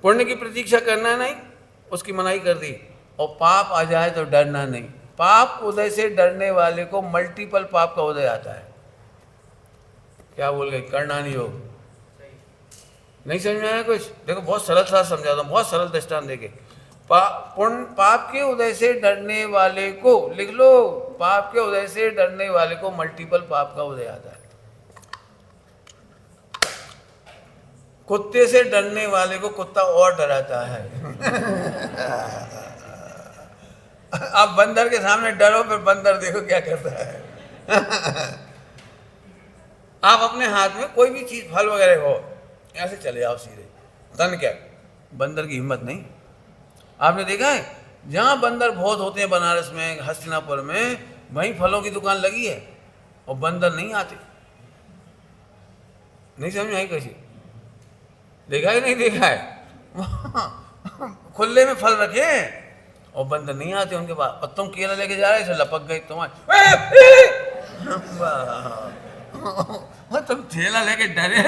पुण्य की प्रतीक्षा करना नहीं, उसकी मनाही कर दी। और पाप आ जाए तो डरना नहीं। पाप उदय से डरने वाले को मल्टीपल पाप का उदय आता है। क्या बोल गए? करणानी योग नहीं समझ में आया कुछ? देखो बहुत सरल सा समझाता हूँ, बहुत सरल दृष्टांत देके। पाप के उदय से डरने वाले को, लिख लो, पाप के उदय से डरने वाले को मल्टीपल पाप का उदय आता है। कुत्ते से डरने वाले को कुत्ता और डराता है। आप बंदर के सामने डरो, फिर बंदर देखो क्या करता है। आप अपने हाथ में कोई भी चीज, फल वगैरह हो, ऐसे चले जाओ सीधे, धन क्या, बंदर की हिम्मत नहीं। आपने देखा है जहां बंदर बहुत होते हैं, बनारस में, हस्तिनापुर में, वहीं फलों की दुकान लगी है और बंदर नहीं आते। नहीं समझ में आई कैसी? देखा है नहीं देखा है? खुले में फल रखे हैं और बंदर नहीं आते उनके पास। और तुम केला लेके जा रहे थे, लपक गए तुम्हारे, तुम ठेला लेके डरे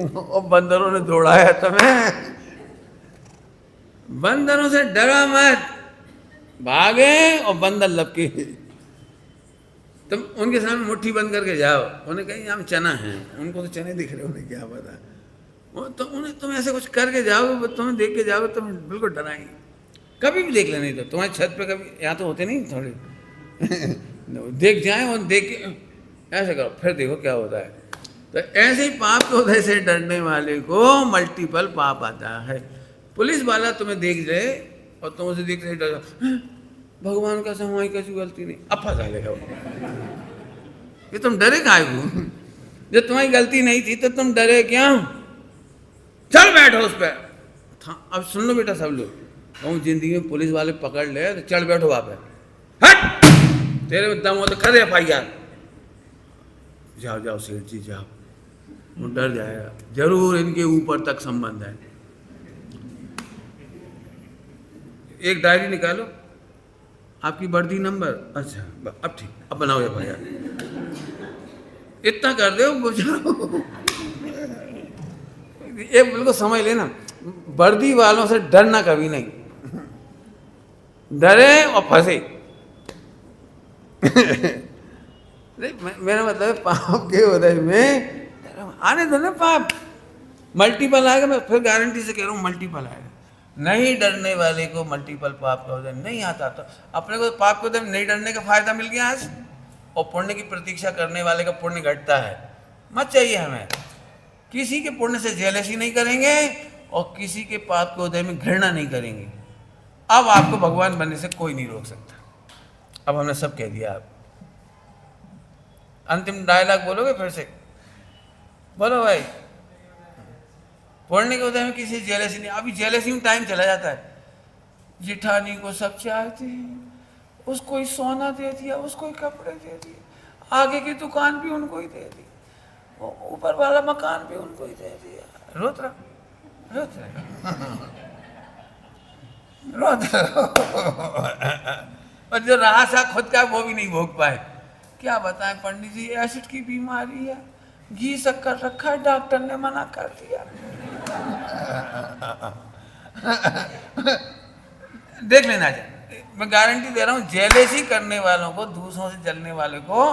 और बंदरों ने दौड़ाया तुम्हें। बंदरों से डरा मत, भागे और बंदर लपके। तुम उनके सामने मुट्ठी बंद करके जाओ, उन्हें कहीं हम चना है, उनको तो चने दिख रहे, उन्हें क्या पता। तो उन्हें तुम ऐसे कुछ करके जाओ, तुम्हें देख के जाओ, तुम बिल्कुल डराएंगे। कभी भी देख लेना, नहीं तो तुम्हारी छत पे कभी यहाँ तो होते नहीं थोड़े देख जाए और देख के ऐसे करो, फिर देखो क्या होता है। तो ऐसे ही पाप के उदय से डरने वाले को मल्टीपल पाप आता है। पुलिस वाला तुम्हें देख रहे और तुम उसे देख रहे डर, भगवान का हमारी कैसी गलती नहीं, अब फंसा लेगा। ये तुम डरे काहे को? जब तुम्हारी गलती नहीं थी तो तुम डरे क्यों? चल बैठो उस पर। अब सुन लो बेटा सब लोग, कहूँ जिंदगी में पुलिस वाले पकड़ ले तो चढ़ बैठो वहाँ पे, हट, तेरे में दम हो तो कर FIR। जाओ जाओ सेठ जी जाओ, वो डर जाएगा, जरूर इनके ऊपर तक संबंध है। एक डायरी निकालो, आपकी वर्दी नंबर, अच्छा अब ठीक, अब बनाओ FIR। इतना कर दो बुझाओ। ये बिल्कुल समझ लेना, वर्दी वालों से डरना कभी नहीं, डरे और फंसे। मेरा मतलब है पाप के उदय में आने दो ना, पाप मल्टीपल आएगा। मैं फिर गारंटी से कह रहा हूँ मल्टीपल आएगा। नहीं डरने वाले को मल्टीपल पाप का उदय नहीं आता। तो अपने को पाप के उदय में नहीं डरने का फायदा मिल गया आज, और पुण्य की प्रतीक्षा करने वाले का पुण्य घटता है। मत चाहिए हमें, किसी के पुण्य से जेलसी नहीं करेंगे और किसी के पाप के उदय में घृणा नहीं करेंगे। अब आपको भगवान बनने से कोई नहीं रोक सकता। अब हमने सब कह दिया। आप अंतिम डायलॉग बोलोगे फिर से? बोलो भाई। पुण्य के उदय में किसी जेलसी नहीं। अभी जेलसी में टाइम चला जाता है। जिठानी को सब चाहते हैं, उसको ही सोना दे दिया, उसको ही कपड़े दे दिए, आगे की दुकान भी उनको ही दे दी, ऊपर वाला मकान भी उनको ही दे दिया। रोत रहा और जो रहा सा खुद का वो भी नहीं भोग पाए। क्या बताएं पंडित जी, एसिड की बीमारी है, घी शक्कर रखा है, डॉक्टर ने मना कर दिया। देख लेना चाहिए, मैं गारंटी दे रहा हूँ, जेलेसी करने वालों को, दूसरों से जलने वाले को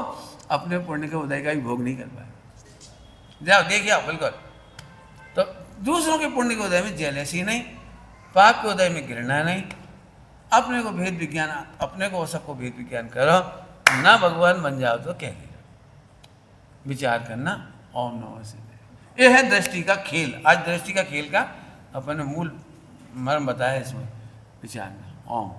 अपने पुण्य के उदय का भी भोग नहीं कर पाए। जाओ देखिए आप बिल्कुल। तो दूसरों के पुण्य के उदय में जेलेसी नहीं, पाप के उदय में घृणा नहीं। अपने को भेद विज्ञान, अपने को सबको भेद विज्ञान करो ना। भगवान बन जाओ तो कह विचार करना। ओम नमः शिवाय। ये है दृष्टि का खेल। आज दृष्टि का खेल का अपन ने मूल मर्म बताया इसमें विचार में। ओम।